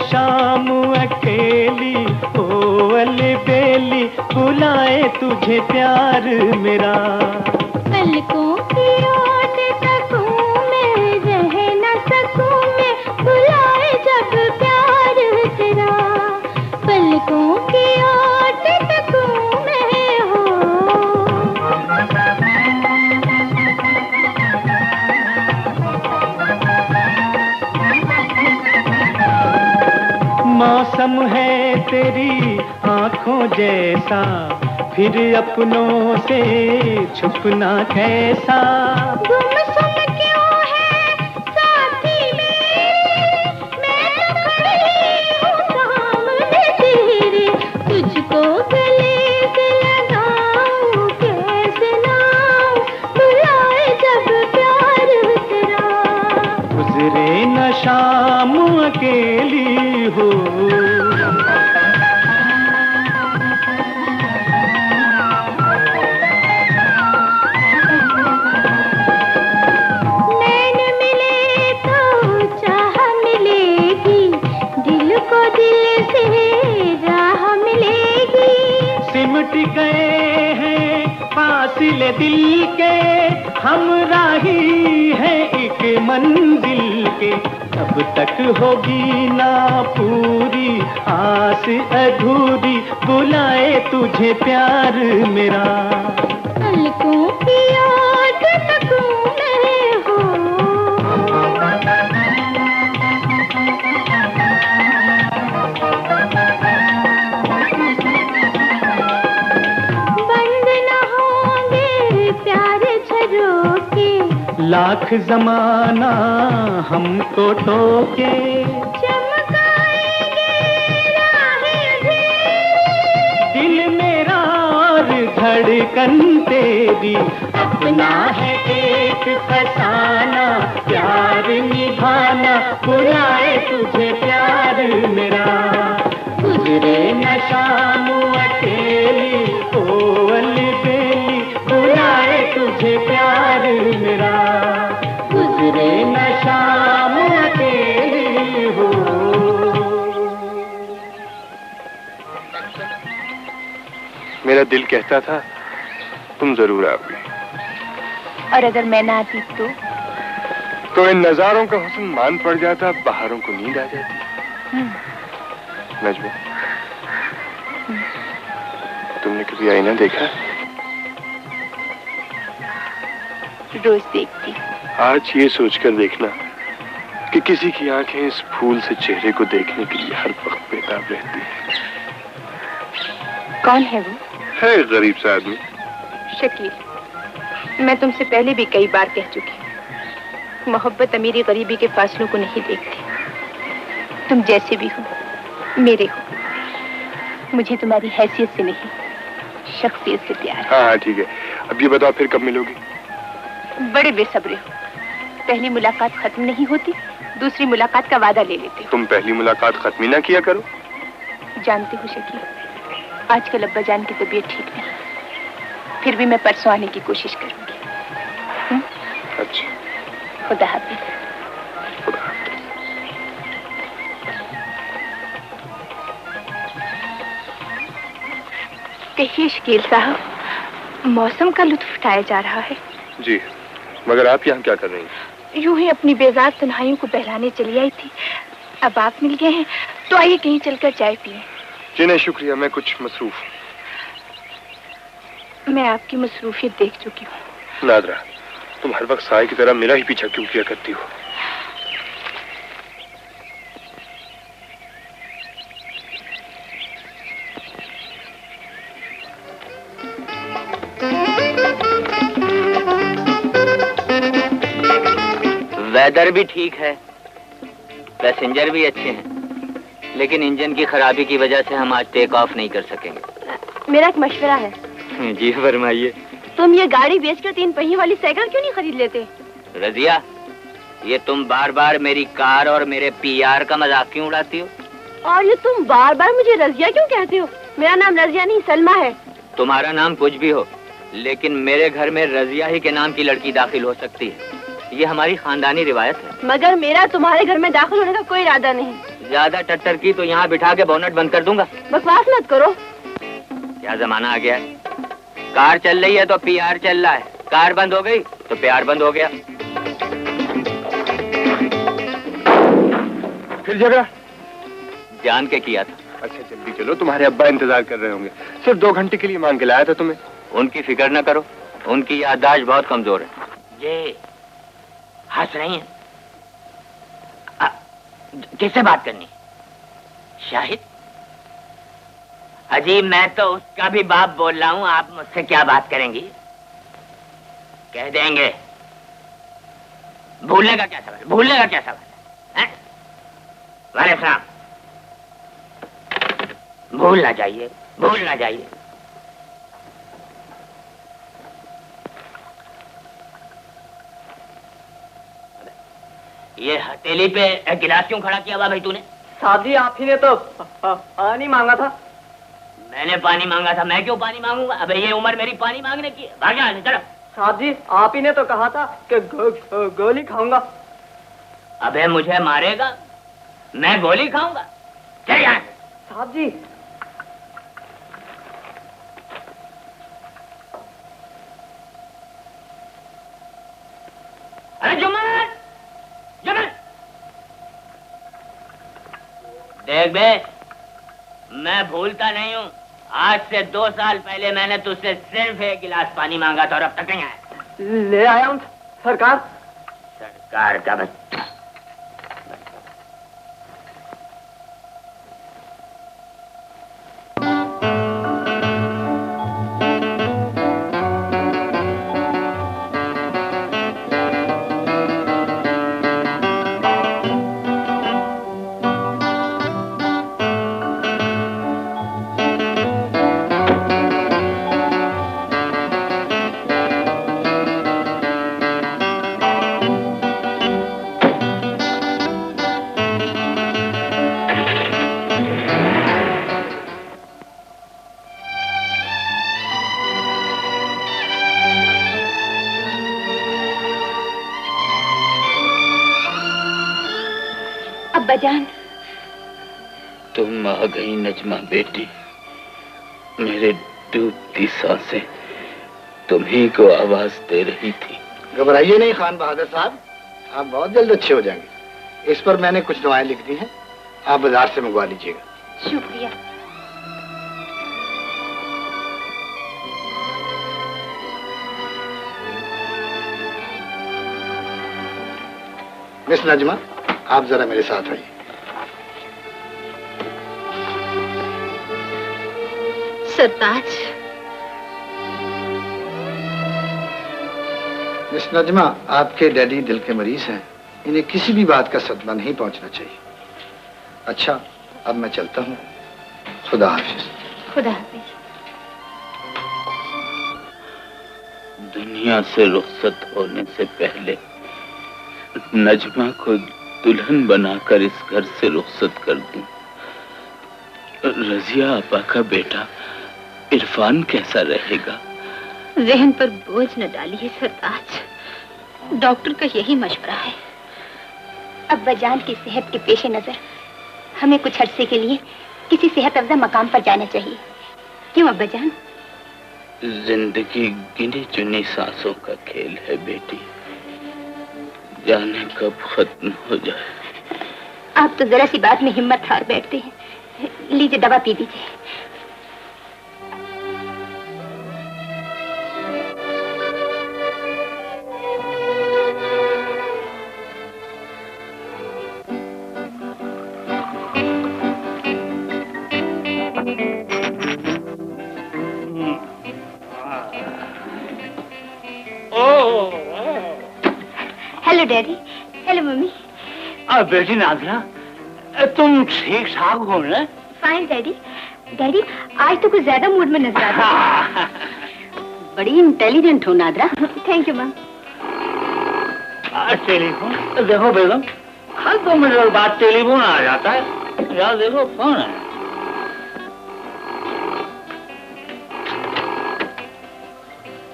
शाम अकेली, ओ अलबेली, बुलाए तुझे प्यार मेरा। पलकों की ओट तकूं मैं, रह न सकूं मैं, बुलाए जब प्यार तेरा। पलकों की ओट तकूं मैं हो। मौसम है तेरी आंखों जैसा, फिर अपनों से छुपना कैसा। गुमसुम क्यों है साथी मेरे, मैं तो खड़ी हूँ सामने तेरे। तुझको गले से लगाऊं कैसे नाऊं, बुलाए जब प्यार तेरा। गुजरे न शाम अकेली हो। सिमट गए हैं फासिले दिल के, हम राही हैं एक मंजिल के। तब तक होगी ना पूरी आस अधूरी, बुलाए तुझे प्यार मेरा। पलकों की ओट तकूं मैं हो। लाख जमाना हमको टोके, चमकाएंगे राहें दिल मेरा और धड़कन तेरी। अपना है एक फसाना, प्यार निभाना, बुलाए तुझे प्यार मेरा। गुजरे न शाम अकेली, ओ अलबेली, बुलाए तुझे प्यार मेरा। गुजरे न शाम अकेली हो। मेरा दिल कहता था तुम जरूर आओगी, और अगर मैं ना आती तो इन नजारों का हुस्न मान पड़ जाता, बहारों को नींद आ जाती। नजमा, तुमने कभी आईना देखा? रोज देखती। आज ये सोचकर देखना कि किसी की आंखें इस फूल से चेहरे को देखने के लिए हर वक्त बेताब रहती है। कौन है वो? है गरीब सा आदमी। शकील, मैं तुमसे पहले भी कई बार कह चुकी, मोहब्बत अमीरी गरीबी के फासलों को नहीं देखती। तुम जैसे भी हो मेरे हो, मुझे तुम्हारी हैसियत से नहीं, शख्सियत से प्यार है। हाँ ठीक है, अब ये बताओ फिर कब मिलोगी? बड़े बेसब्रे हो, पहली मुलाकात खत्म नहीं होती, दूसरी मुलाकात का वादा ले लेते हो। तुम पहली मुलाकात खत्म ही ना किया करो। जानती हो शकील, आजकल अब्बा जान की तबीयत ठीक नहीं, फिर भी मैं परसों आने की कोशिश करूंगी। अच्छा, खुदा हाफिज। खुदा हाफिज। कहिए शकील साहब, मौसम का लुत्फ उठाया जा रहा है। जी, मगर आप यहाँ क्या कर रही हैं? यूं ही अपनी बेजार तन्हाइयों को बहलाने चली आई थी। अब आप मिल गए हैं तो आइए कहीं चलकर चाय पिए। जी नहीं शुक्रिया, मैं कुछ मसरूफ। मैं आपकी मसरूफियत देख चुकी हूँ। नादरा, तुम हर वक्त साए की तरह मेरा ही पीछा क्यों किया करती हो? वेदर भी ठीक है, पैसेंजर भी अच्छे हैं, लेकिन इंजन की खराबी की वजह से हम आज टेक ऑफ नहीं कर सकेंगे। मेरा एक मशवरा है। जी फरमाइए। तुम ये गाड़ी बेचकर 3 पहिए वाली साइकिल क्यों नहीं खरीद लेते? रजिया, ये तुम बार बार मेरी कार और मेरे पीआर का मजाक क्यों उड़ाती हो? और ये तुम बार बार मुझे रजिया क्यों कहते हो? मेरा नाम रजिया नहीं सलमा है। तुम्हारा नाम कुछ भी हो, लेकिन मेरे घर में रजिया ही के नाम की लड़की दाखिल हो सकती है, ये हमारी खानदानी रिवायत है। मगर मेरा तुम्हारे घर में दाखिल होने का कोई इरादा नहीं। ज्यादा टट्टर की तो यहाँ बिठा के बोनट बंद कर दूंगा। बकवास मत करो। क्या जमाना आ गया है, कार चल रही है तो पीआर चल रहा है, कार बंद हो गई तो प्यार बंद हो गया। फिर झगड़ा? जान के किया था। अच्छा जल्दी चलो, तुम्हारे अब्बा इंतजार कर रहे होंगे। सिर्फ 2 घंटे के लिए मांग के लाया था तुम्हें। उनकी फिक्र न करो, उनकी याददाश्त बहुत कमजोर है। ये हंस रही हैं? किससे बात करनी? शाहिद? अजी मैं तो उसका भी बाप बोल रहा हूँ, आप मुझसे क्या बात करेंगी? कह देंगे। भूलने का क्या सवाल, भूलने का क्या सवाल है? वाले साहब, भूलना चाहिए, भूलना चाहिए। ये हथेली पे गिलास क्यों खड़ा किया हुआ भाई तूने? साहब जी आप ही ने तो पानी मांगा था। मैंने पानी मांगा था? मैं क्यों पानी मांगूंगा? अबे ये उम्र मेरी पानी मांगने की है। भाग यहाँ से, चलो। साहब जी आप ही ने तो कहा था कि गोली खाऊंगा। अबे मुझे मारेगा? मैं गोली खाऊंगा? चल यहाँ से। साहब जी अरे जुम्मन, जुम्मन, देख बे, मैं भूलता नहीं हूँ। आज से 2 साल पहले मैंने तुझसे सिर्फ 1 गिलास पानी मांगा था और अब तक नहीं आया। ले आया हूँ सरकार। सरकार का बच्चा। अब्बाजान, तुम आ गई नजमा बेटी। मेरे डूबती सांसें तुम्ही को आवाज दे रही थी। घबराइए नहीं खान बहादुर साहब, आप बहुत जल्द अच्छे हो जाएंगे। इस पर मैंने कुछ दवाएं लिख दी हैं, आप बाजार से मंगवा लीजिएगा। शुक्रिया। मिस नजमा, आप जरा मेरे साथ आइए। सरताज। मिस नजमा, आपके डैडी दिल के मरीज हैं, इन्हें किसी भी बात का सदमा नहीं पहुंचना चाहिए। अच्छा, अब मैं चलता हूँ। खुदा हाफिज। खुदा हाफिज। दुनिया से रुखसत होने से पहले नजमा को दुल्हन बनाकर इस घर से रुखसत कर दूं। रजिया आपा का बेटा इरफान कैसा रहेगा? जहन पर बोझ न डालिए सरताज, डॉक्टर का यही मशवरा है। अब्बाजान की सेहत के पेश नजर हमें कुछ अरसे के लिए किसी सेहत अफजा मकाम पर जाना चाहिए। क्यों अब्बाजान? जिंदगी गिनी चुनी सांसों का खेल है बेटी, जाने कब खत्म हो जाए। आप तो जरा सी बात में हिम्मत हार बैठते हैं। लीजिए दवा पी दीजिए। Hello daddy. Hello mummy. अब बेटी नाज़रा, तुम ठीक ठाक हो ना? Fine daddy. डैडी आज तो कुछ ज्यादा मूड में नजर आता है। बड़ी इंटेलिजेंट हो NADRA. Thank you ma'am. Telephone देखो बेगम, हर 2 मिनट बाद टेलीफोन आ जाता है। यार देखो कौन है?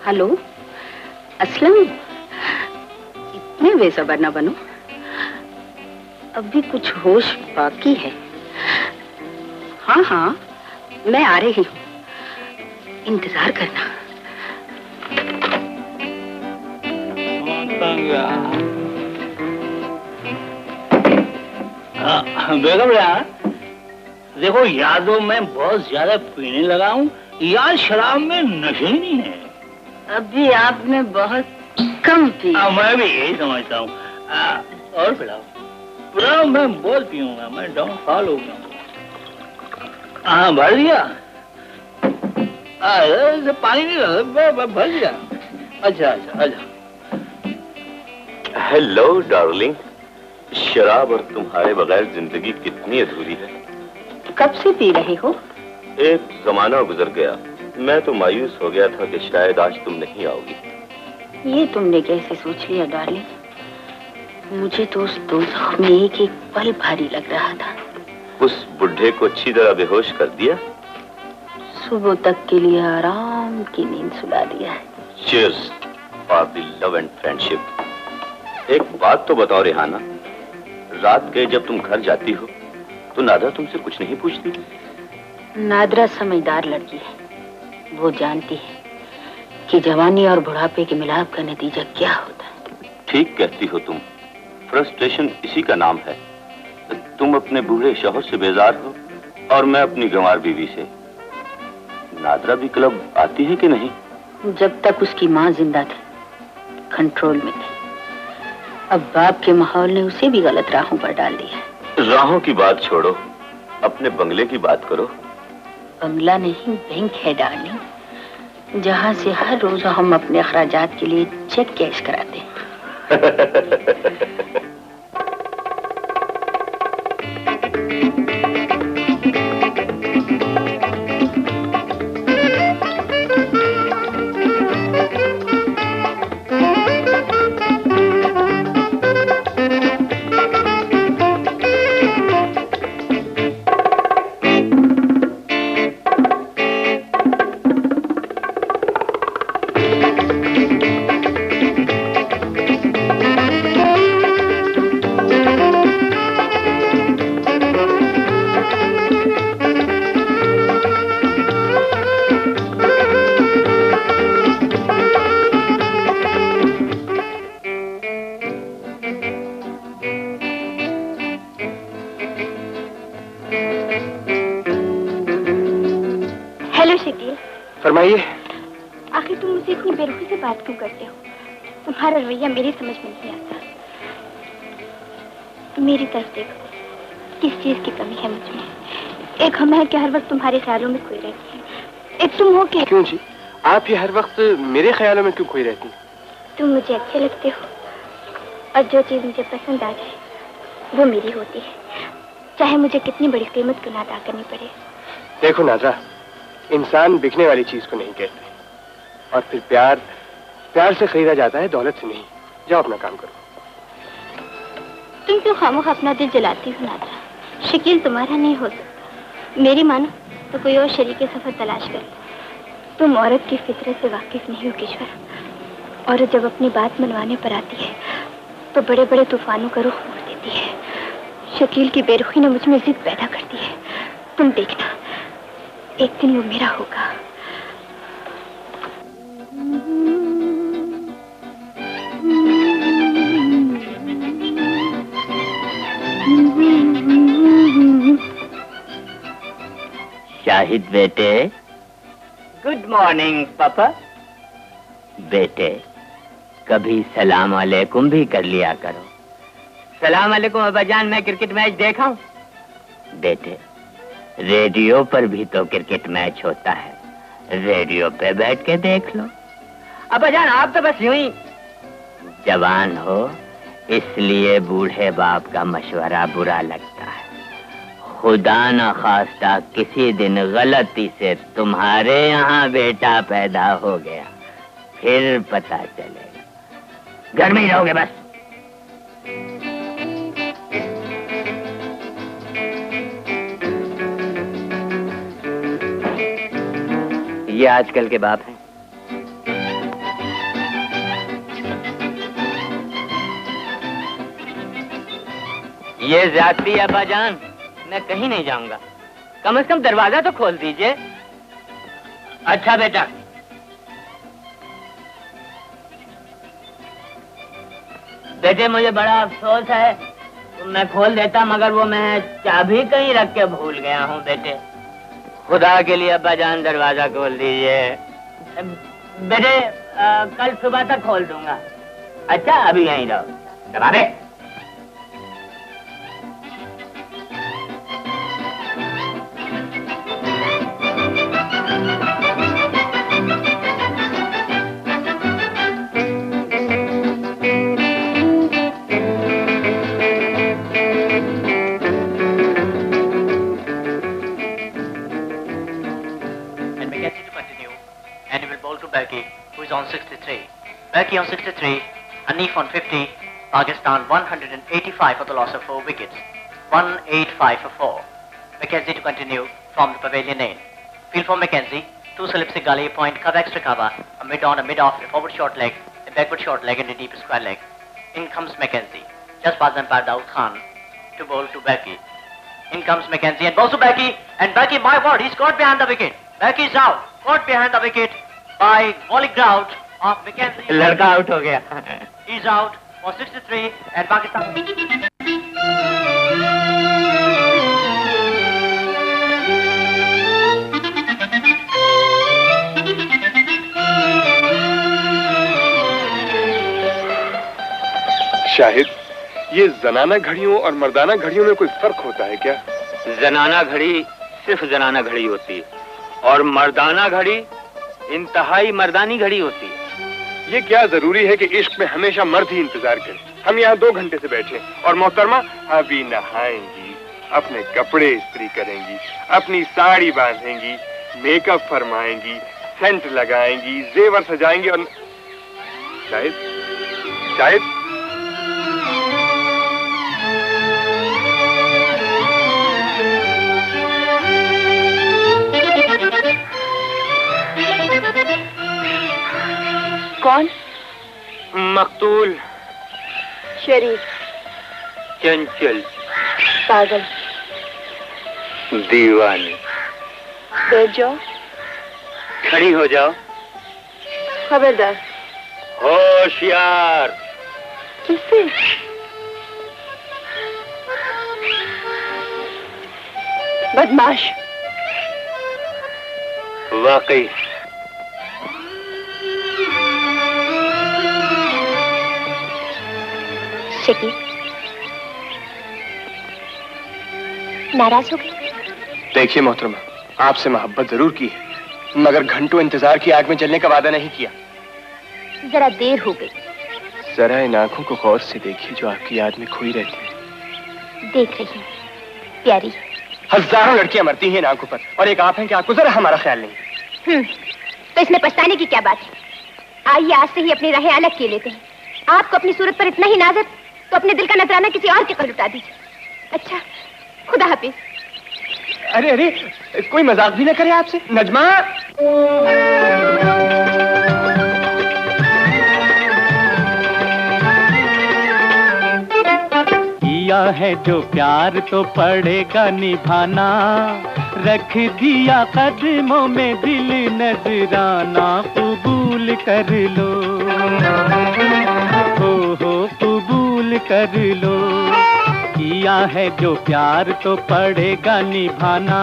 हेलो असलम। इतने बेसब्र न बनो। अभी कुछ होश बाकी है। हाँ हाँ, मैं आ रही हूँ, इंतजार करना। बेगम यार, देखो या तो मैं बहुत ज्यादा पीने लगा हूँ या शराब में नशे ही नहीं है। अभी आपने बहुत कम पी। मैं भी यही समझता हूँ। और पिलाओ पिलाओ, मैं बहुत पीऊंगा, मैं डाउन फॉल हो गया। हाँ भर दिया, पानी नहीं भर दिया। अच्छा अच्छा अच्छा। हेलो डार्लिंग, शराब और तुम्हारे बगैर जिंदगी कितनी अधूरी है। कब से पी रहे हो? एक जमाना गुजर गया, मैं तो मायूस हो गया था कि शायद आज तुम नहीं आओगी। ये तुमने कैसे सोच लिया डार्लिंग? मुझे तो उस दोज़ख में एक एक पल भारी लग रहा था। उस बुढ़े को अच्छी तरह बेहोश कर दिया, सुबह तक के लिए आराम की नींद सुला दिया है। Cheers for the love and friendship। एक बात तो बताओ रेहाना, रात के जब तुम घर जाती हो तो नादरा तुमसे कुछ नहीं पूछती? नादरा समझदार लड़की है, वो जानती है कि जवानी और बुढ़ापे के मिलाप का नतीजा क्या होता है। ठीक कहती हो तुम, फ्रस्ट्रेशन इसी का नाम है। तुम अपने बूढ़े शौहर से बेजार हो और मैं अपनी गंवार बीवी से। नादरा भी क्लब आती है कि नहीं? जब तक उसकी माँ जिंदा थी कंट्रोल में थी, अब बाप के माहौल ने उसे भी गलत राहों पर डाल दिया। राहों की बात छोड़ो, अपने बंगले की बात करो। बंगला नहीं, बैंक है डार्लिंग, जहाँ से हर रोज हम अपने अखराजात के लिए चेक कैश कराते हैं। फरमाइए। आखिर तुम मुझसे इतनी बेरुखी से बात क्यों करते हो? तुम्हारा रवैया मेरी समझ में नहीं आता। मेरी तरफ देखो, किस चीज की कमी है मुझ में? एक हम है कि हर वक्त तुम्हारे ख्यालों में खोई रहती है, एक तुम हो के। क्यों जी, आप ये हर वक्त मेरे ख्यालों में क्यों खोई रहती? तुम मुझे अच्छे लगते हो और जो चीज मुझे पसंद आ जाए वो मेरी होती है, चाहे मुझे कितनी बड़ी कीमत क्यों ना अदा करनी पड़े। देखो नाज़रा, इंसान बिकने वाली चीज को नहीं कहते, और फिर प्यार से खरीदा जाता है, दौलत से नहीं। जाओ अपना काम करो। तुम क्यों खामोखा अपना दिल जलाती हो नाज़रा? शकील तुम्हारा नहीं हो सकता। मेरी मानो तो कोई और शरीके सफर तलाश कर। तुम औरत की फितरत से वाकिफ नहीं हो किश्वर। औरत जब अपनी बात मनवाने पर आती है तो बड़े बड़े तूफानों का रुख मोड़ देती है। शकील की बेरुखी ने मुझ में जिद पैदा कर दी है। तुम देखना, एक दिन वो मेरा होगा। शाहिद बेटे, गुड मॉर्निंग पापा। बेटे, कभी सलाम अलैकुम भी कर लिया करो। सलाम अलैकुम अब्बाजान, मैं क्रिकेट मैच देखा हूँ। बेटे, रेडियो पर भी तो क्रिकेट मैच होता है, रेडियो पे बैठ के देख लो। अब्बाजान, आप तो बस यूं ही जवान हो, इसलिए बूढ़े बाप का मशवरा बुरा लगता है। खुदा न खास्ता किसी दिन गलती से तुम्हारे यहाँ बेटा पैदा हो गया, फिर पता चलेगा। घर में ही रहोगे बस। ये आजकल के बाप हैं। ये ज्यादती है अब्बाजान, मैं कहीं नहीं जाऊंगा। कम से कम दरवाजा तो खोल दीजिए। अच्छा बेटा। बेटे मुझे बड़ा अफसोस है, तो मैं खोल देता, मगर वो मैं चाबी कहीं रख के भूल गया हूँ। बेटे खुदा के लिए अब्बाजान दरवाजा खोल दीजिए। बेटे कल सुबह तक खोल दूंगा। अच्छा अभी यहीं रहो। दरवाजे Becky, who is on 63. Becky on 63, Hanif on 50, Pakistan 185 for the loss of 4 wickets. 185 for 4. Mackenzie to continue from the pavilion end. Field for Mackenzie, 2 slips a gully, point cover extra cover, a mid-on, a mid-off, a forward short leg, a backward short leg and a deep square leg. In comes Mackenzie, just past umpire Daud Khan to bowl to Becky. In comes Mackenzie and bowls to Becky, and Becky, my word, he's caught behind the wicket. Becky is out, caught behind the wicket by volley ground of Mackenzie. लड़का out हो गया. He's out for 63 and Pakistan. Shahid, ये जनाना घड़ियों और मर्दाना घड़ियों में कोई फर्क होता है क्या? जनाना घड़ी सिर्फ जनाना घड़ी होती है और मर्दाना घड़ी इंतहाई मर्दानी घड़ी होती है। ये क्या जरूरी है कि इश्क में हमेशा मर्द ही इंतजार करे? हम यहाँ 2 घंटे से बैठे और मोहतरमा अभी नहाएंगी, अपने कपड़े इस्त्री करेंगी, अपनी साड़ी बांधेंगी, मेकअप फरमाएंगी, सेंट लगाएंगी, जेवर सजाएंगी और शायद शायद कौन? मकतूल, शरीफ, चंचल, पागल, दीवानी। बैठ जाओ। खड़ी हो जाओ। खबरदार। होशियार। किससे? बदमाश। वाकई। शकील, नाराज हो गए? देखिए मोहतरमा, आपसे मोहब्बत जरूर की है, मगर घंटों इंतजार की आग में जलने का वादा नहीं किया। जरा देर हो गई। जरा इन आंखों को गौर से देखिए जो आपकी याद में खोई रहती है। देख रही हूँ, प्यारी। हजारों लड़कियां मरती हैं इन आंखों पर और एक आप हैं कि आपको जरा हमारा ख्याल नहीं। तो इसमें पछताने की क्या बात है? आइए आज से ही अपनी राहें अलग किए लेते हैं। आपको अपनी सूरत पर इतना ही नाज है तो अपने दिल का नजराना किसी और के पर लुटा दीजिए। अच्छा, खुदा हाफिज। अरे अरे, कोई मजाक भी ना करे आपसे। नजमा, किया है जो प्यार तो पड़ेगा निभाना, रख दिया कदमों में दिल नजराना, कबूल कर लो, हो कबूल कर लो। किया है जो प्यार तो पड़ेगा निभाना,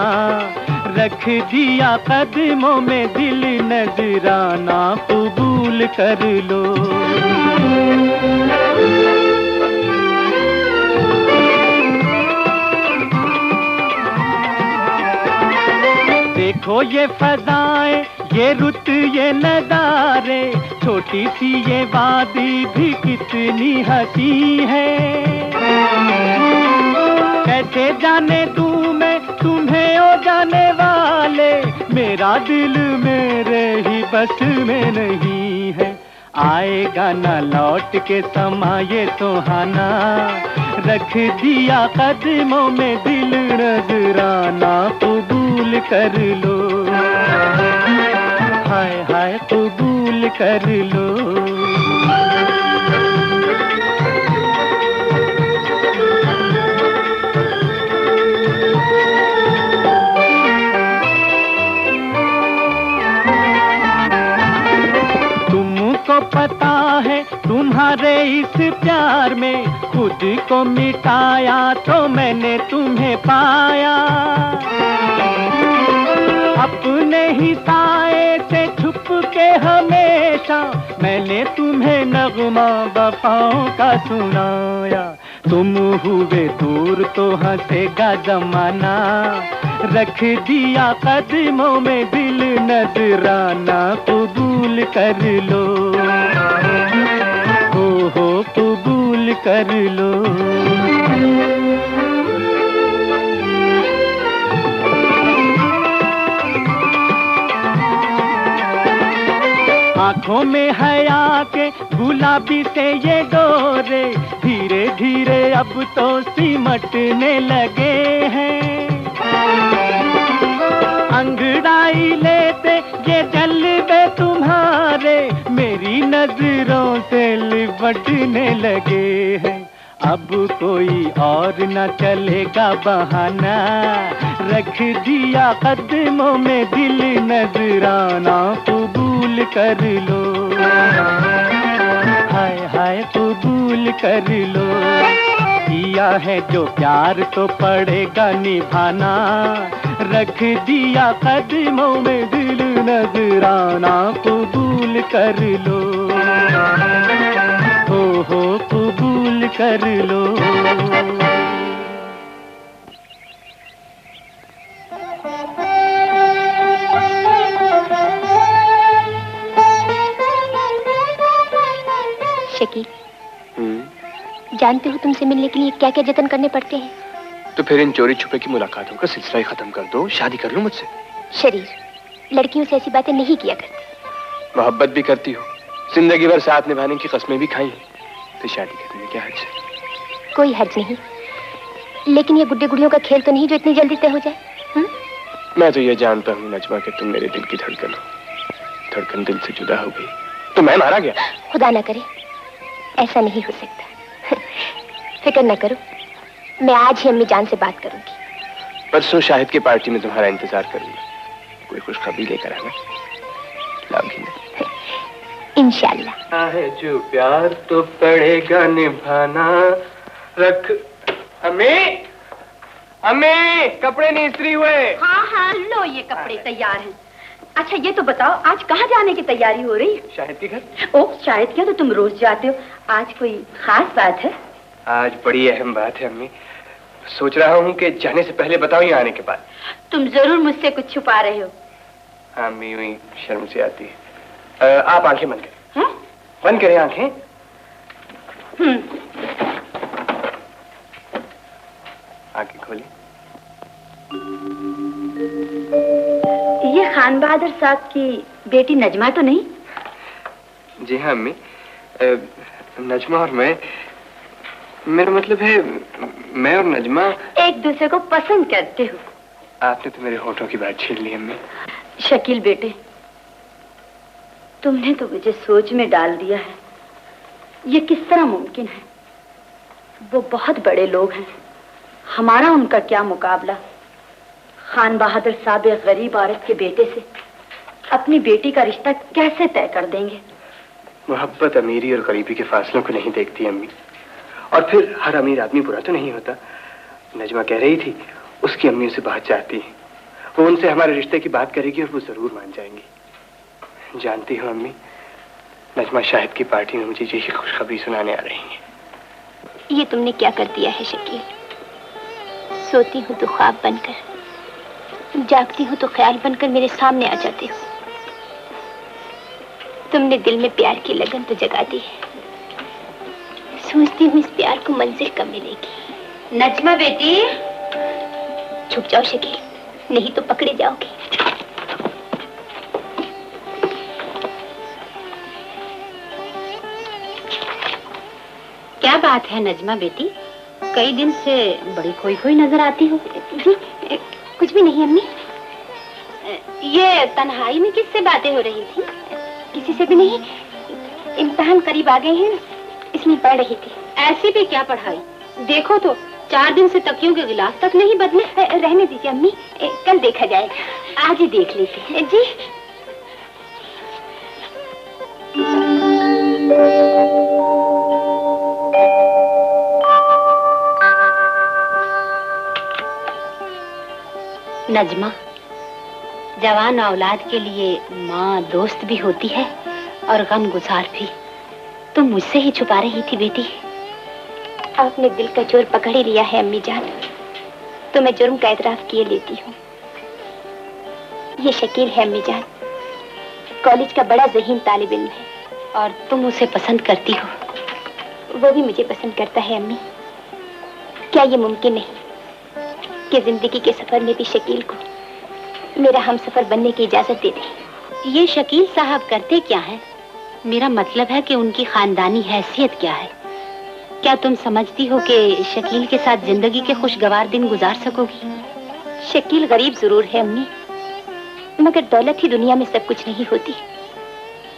रख दिया कदमों में दिल नजराना, कबूल कर लो। देखो ये फजाएं, ये रुत, ये नजारे, छोटी सी ये वादी भी कितनी हंसी है। कैसे जाने दूं मैं तुम्हें ओ जाने वाले, मेरा दिल मेरे ही बस में नहीं है। आएगा ना लौट के समा ये सुहाना, रख दिया कदमों में दिल नजराना, कबूल कर लो, हाय हाय कबूल कर लो। को पता है तुम्हारे इस प्यार में खुद को मिटाया तो मैंने तुम्हें पाया। अपने ही साए से छुप के हमेशा मैंने तुम्हें नगमा वफाओं का सुनाया। तुम हुए दूर तो हंसेगा जमाना, रख दिया कदमों में दिल नजराना। कबूल कर लो, हो कबूल कर लो। आंखों में हया के गुलाबी से ये डोरे धीरे धीरे अब तो सिमटने लगे हैं। अंगड़ाई लेते ये जलवे तुम्हारे मेरी नजरों से लिपटने लगे हैं। अब कोई और न चलेगा बहाना, रख दिया कदमों में दिल नजराना। कबूल कर लो, हाय हाय कबूल कर लो। किया है जो प्यार तो पड़ेगा निभाना, रख दिया कदमों में दिल नजराना। कबूल कर लो, हो कबूल कर लो। शकील, जानते हो तुमसे मिलने के लिए क्या क्या जतन करने पड़ते हैं? तो फिर इन चोरी छुपे की मुलाकातों का सिलसिला ही खत्म कर दो, शादी कर लो मुझसे। शरीर, लड़कियों से ऐसी बातें नहीं किया करती। मोहब्बत भी करती हो, जिंदगी भर साथ निभाने की कस्में भी खाई हैं, तो शादी करने में क्या हर्ज है? कोई हर्ज नहीं, लेकिन ये गुड्डे गुड़ियों का खेल तो नहीं जो इतनी जल्दी तय हो जाए। मैं तो ये जानता हूँ नजमा कि तुम मेरे दिल की धड़कन हो। धड़कन दिल से जुदा हो गई तो मैं मारा गया। खुदा ना करे, ऐसा नहीं हो सकता। फिक्र न करो, मैं आज ही अम्मी जान से बात करूंगी। परसों शाहिद की पार्टी में तुम्हारा इंतजार करूंगा। कोई खुशखबरी लेकर आना, लाऊंगी मैं। इंशाल्लाह। है जो प्यार तो पड़ेगा निभाना, रख। अम्मी, अम्मी, कपड़े नहीं इस्त्री हुए। हाँ हाँ, लो ये कपड़े तैयार हैं। अच्छा ये तो बताओ, आज कहाँ जाने की तैयारी हो रही है? शाहिद के घर। ओह शाहिद क्या, तो तुम रोज जाते हो, आज कोई खास बात है? आज बड़ी अहम बात है अम्मी। सोच रहा हूँ कि जाने से पहले बताओ या आने के बाद। तुम जरूर मुझसे कुछ छुपा रहे हो। हाँ अम्मी, यूं ही शर्म से आती है। आप आंखें बंद करें। हाँ? बंद करें आंखें। आंखें खोली। ये खान बहादुर साहब की बेटी नजमा तो नहीं? जी हाँ अम्मी, नजमा और मैं, मेरा मतलब है मैं और नजमा एक दूसरे को पसंद करते हो। आपने तो मेरे होठों की बात छीन ली अम्मी। शकील बेटे, तुमने तो मुझे सोच में डाल दिया है। ये किस तरह मुमकिन है? वो बहुत बड़े लोग हैं, हमारा उनका क्या मुकाबला। खान बहादुर साहब एक गरीब औरत के बेटे से अपनी बेटी का रिश्ता कैसे तय कर देंगे? मोहब्बत अमीरी और गरीबी के फासलों को नहीं देखती अम्मी। और फिर हर अमीर आदमी बुरा तो नहीं होता। नजमा कह रही थी उसकी अम्मी उसे बहुत चाहती है। वो उनसे हमारे रिश्ते की बात करेगी और वो जरूर मान जाएंगी। जानती हो अम्मी, नजमा शाहिद की पार्टी में मुझे यही खुशखबरी सुनाने आ रही है। ये तुमने क्या कर दिया है शकील? सोती हूँ तो ख्वाब बनकर, जागती हूँ तो ख्याल बनकर मेरे सामने आ जाते हो। तुमने दिल में प्यार की लगन तो जगा दी है। सोचती हूँ इस प्यार को मंजिल कब मिलेगी। नजमा बेटी, छुप जाओ शकील, नहीं तो पकड़े जाओगे। क्या बात है नजमा बेटी, कई दिन से बड़ी खोई खोई नजर आती हो। जी कुछ भी नहीं अम्मी। ये तन्हाई में किससे बातें हो रही थी? किसी से भी नहीं, इम्तिहान करीब आ गए हैं, इसलिए पढ़ रही थी। ऐसी भी क्या पढ़ाई? देखो तो 4 दिन से तकियों के गिलास तक नहीं बदले। रहने दीजिए अम्मी, कल देखा जाएगा। आज ही देख लेते हैं। जी नजमा, जवान औलाद के लिए माँ दोस्त भी होती है और गमगुजार भी। तुम मुझसे ही छुपा रही थी बेटी। आपने दिल का जोर पकड़ ही लिया है अम्मी जान, तो मैं जुर्म का एतराफ किए लेती हूँ। ये शकील है अम्मी जान, कॉलेज का बड़ा ज़हीन तालिब इल्म है और तुम उसे पसंद करती हो। वो भी मुझे पसंद करता है अम्मी। क्या ये मुमकिन नहीं कि जिंदगी के सफर में भी शकील को मेरा हम सफर बनने की इजाजत दे दे? ये शकील साहब करते क्या है? मेरा मतलब है कि उनकी खानदानी हैसियत क्या है? क्या तुम समझती हो कि शकील के साथ जिंदगी के खुशगवार दिन गुजार सकोगी? शकील गरीब जरूर है अम्मी, मगर दौलत ही दुनिया में सब कुछ नहीं होती।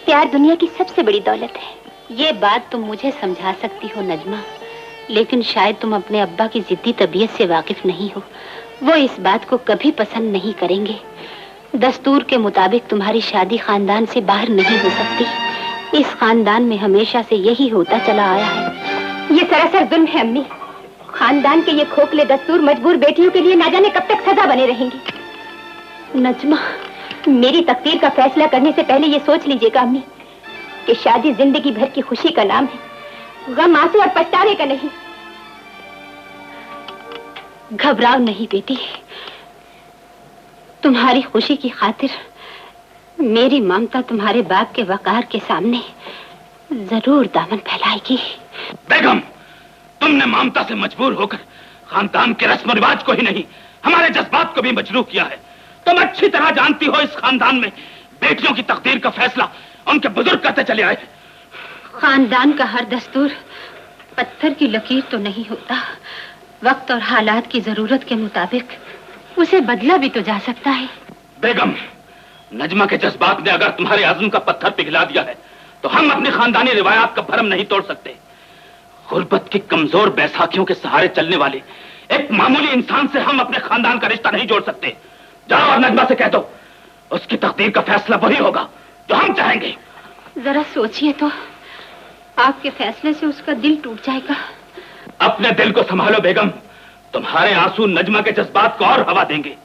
प्यार दुनिया की सबसे बड़ी दौलत है। ये बात तुम मुझे समझा सकती हो नजमा, लेकिन शायद तुम अपने अब्बा की जिद्दी तबीयत से वाकिफ नहीं हो। वो इस बात को कभी पसंद नहीं करेंगे। दस्तूर के मुताबिक तुम्हारी शादी खानदान से बाहर नहीं हो सकती। इस खानदान में हमेशा से यही होता चला आया है। ये सरासर जुल्म है अम्मी। खानदान के ये खोखले दस्तूर मजबूर बेटियों के लिए ना जाने कब तक सजा बने रहेंगी। नजमा, मेरी तकदीर का फैसला करने से पहले ये सोच लीजिएगा अम्मी कि शादी जिंदगी भर की खुशी का नाम है, गम, आंसू और पछतावे का नहीं। घबराओ नहीं बेटी, तुम्हारी खुशी की खातिर मेरी ममता तुम्हारे बाप के वकार के सामने जरूर दामन फैलाएगी। बेगम, तुमने ममता से मजबूर होकर खानदान के रस्म रिवाज को ही नहीं, हमारे जज्बात को भी मजरूह किया है। तुम अच्छी तरह जानती हो इस खानदान में बेटियों की तकदीर का फैसला उनके बुजुर्ग करते चले आए। खानदान का हर दस्तूर पत्थर की लकीर तो नहीं होता। वक्त और हालात की जरूरत के मुताबिक उसे बदला भी तो जा सकता है। बेगम, नजमा के जज्बात ने अगर तुम्हारे आज़म का पत्थर पिघला दिया है तो हम अपनी खानदानी रिवायात का भरम नहीं तोड़ सकते। गुर्बत की कमजोर बैसाखियों के सहारे चलने वाले एक मामूली इंसान से हम अपने खानदान का रिश्ता नहीं जोड़ सकते। जाओ और नजमा से कह दो, उसकी तकदीर का फैसला वही होगा जो हम चाहेंगे। जरा सोचिए तो, आपके फैसले से उसका दिल टूट जाएगा। अपने दिल को संभालो बेगम, तुम्हारे आंसू नजमा के जज्बात को और हवा देंगे।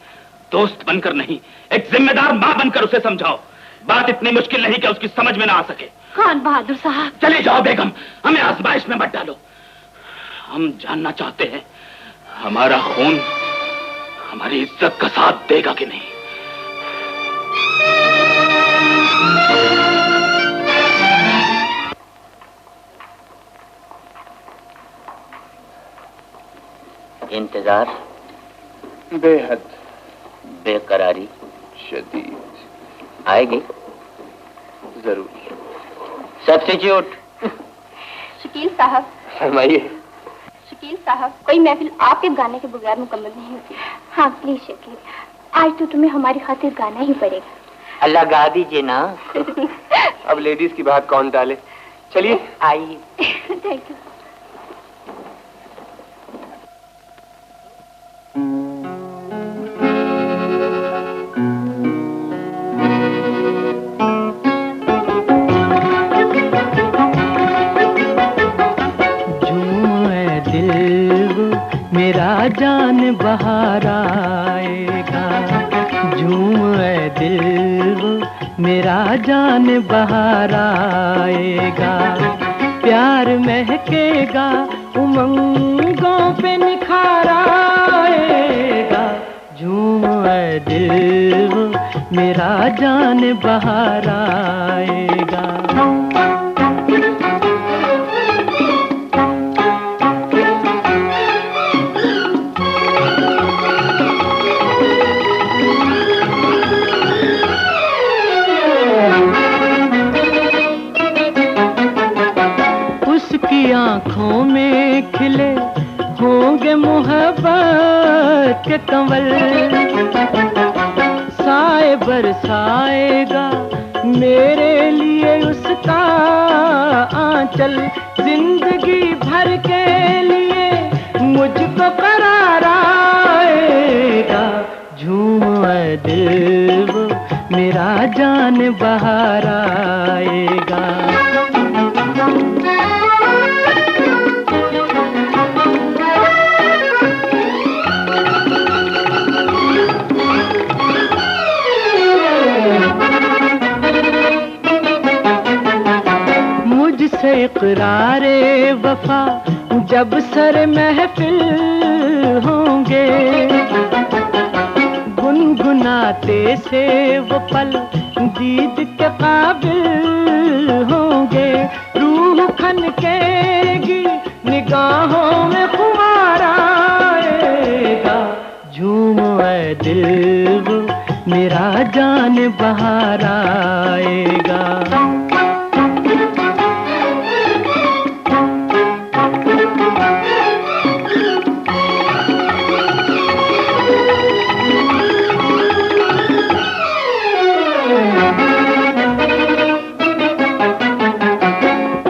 दोस्त बनकर नहीं, एक जिम्मेदार माँ बनकर उसे समझाओ। बात इतनी मुश्किल नहीं कि उसकी समझ में ना आ सके। खान बहादुर साहब, चले जाओ बेगम, हमें आजमाइश में मत डालो। हम जानना चाहते हैं हमारा खून हमारी इज्जत का साथ देगा कि नहीं। इंतजार, बेहद, बेकरारी, शदीद, आएगी जरूर। सब्स्टिट्यूट। शकील साहब, फरमाइए। शकील साहब, कोई महफिल आपके गाने के बगैर मुकम्मल नहीं होती। हाँ प्लीज शकील, आज तो तुम्हें हमारी खातिर गाना ही पड़ेगा। अल्लाह गा दीजिए ना। अब लेडीज की बात कौन टाले। चलिए आइए। Thank you. मेरा जान बहार आएगा, झूम ऐ दिल वो मेरा जान बहार आएगा। प्यार महकेगा, उमंगों पे निखार आएगा। झूम ऐ दिल वो मेरा जान बहार आएगा। आंखों में खिले होंगे मोहब्बत के कंवल, साए बरसाएगा मेरे लिए उसका आंचल। जिंदगी भर के लिए मुझको करार आएगा। झूम ऐ दिल वो मेरा जान बहार आएगा। तुमसे इकरारे वफा जब सर महफिल होंगे, गुनगुनाते से वो पल दीद के काबिल होंगे। रूह खनकेगी निगाहों में खुमार आएगा, झूम ऐ दिल वो मेरा जान बहार आएगा।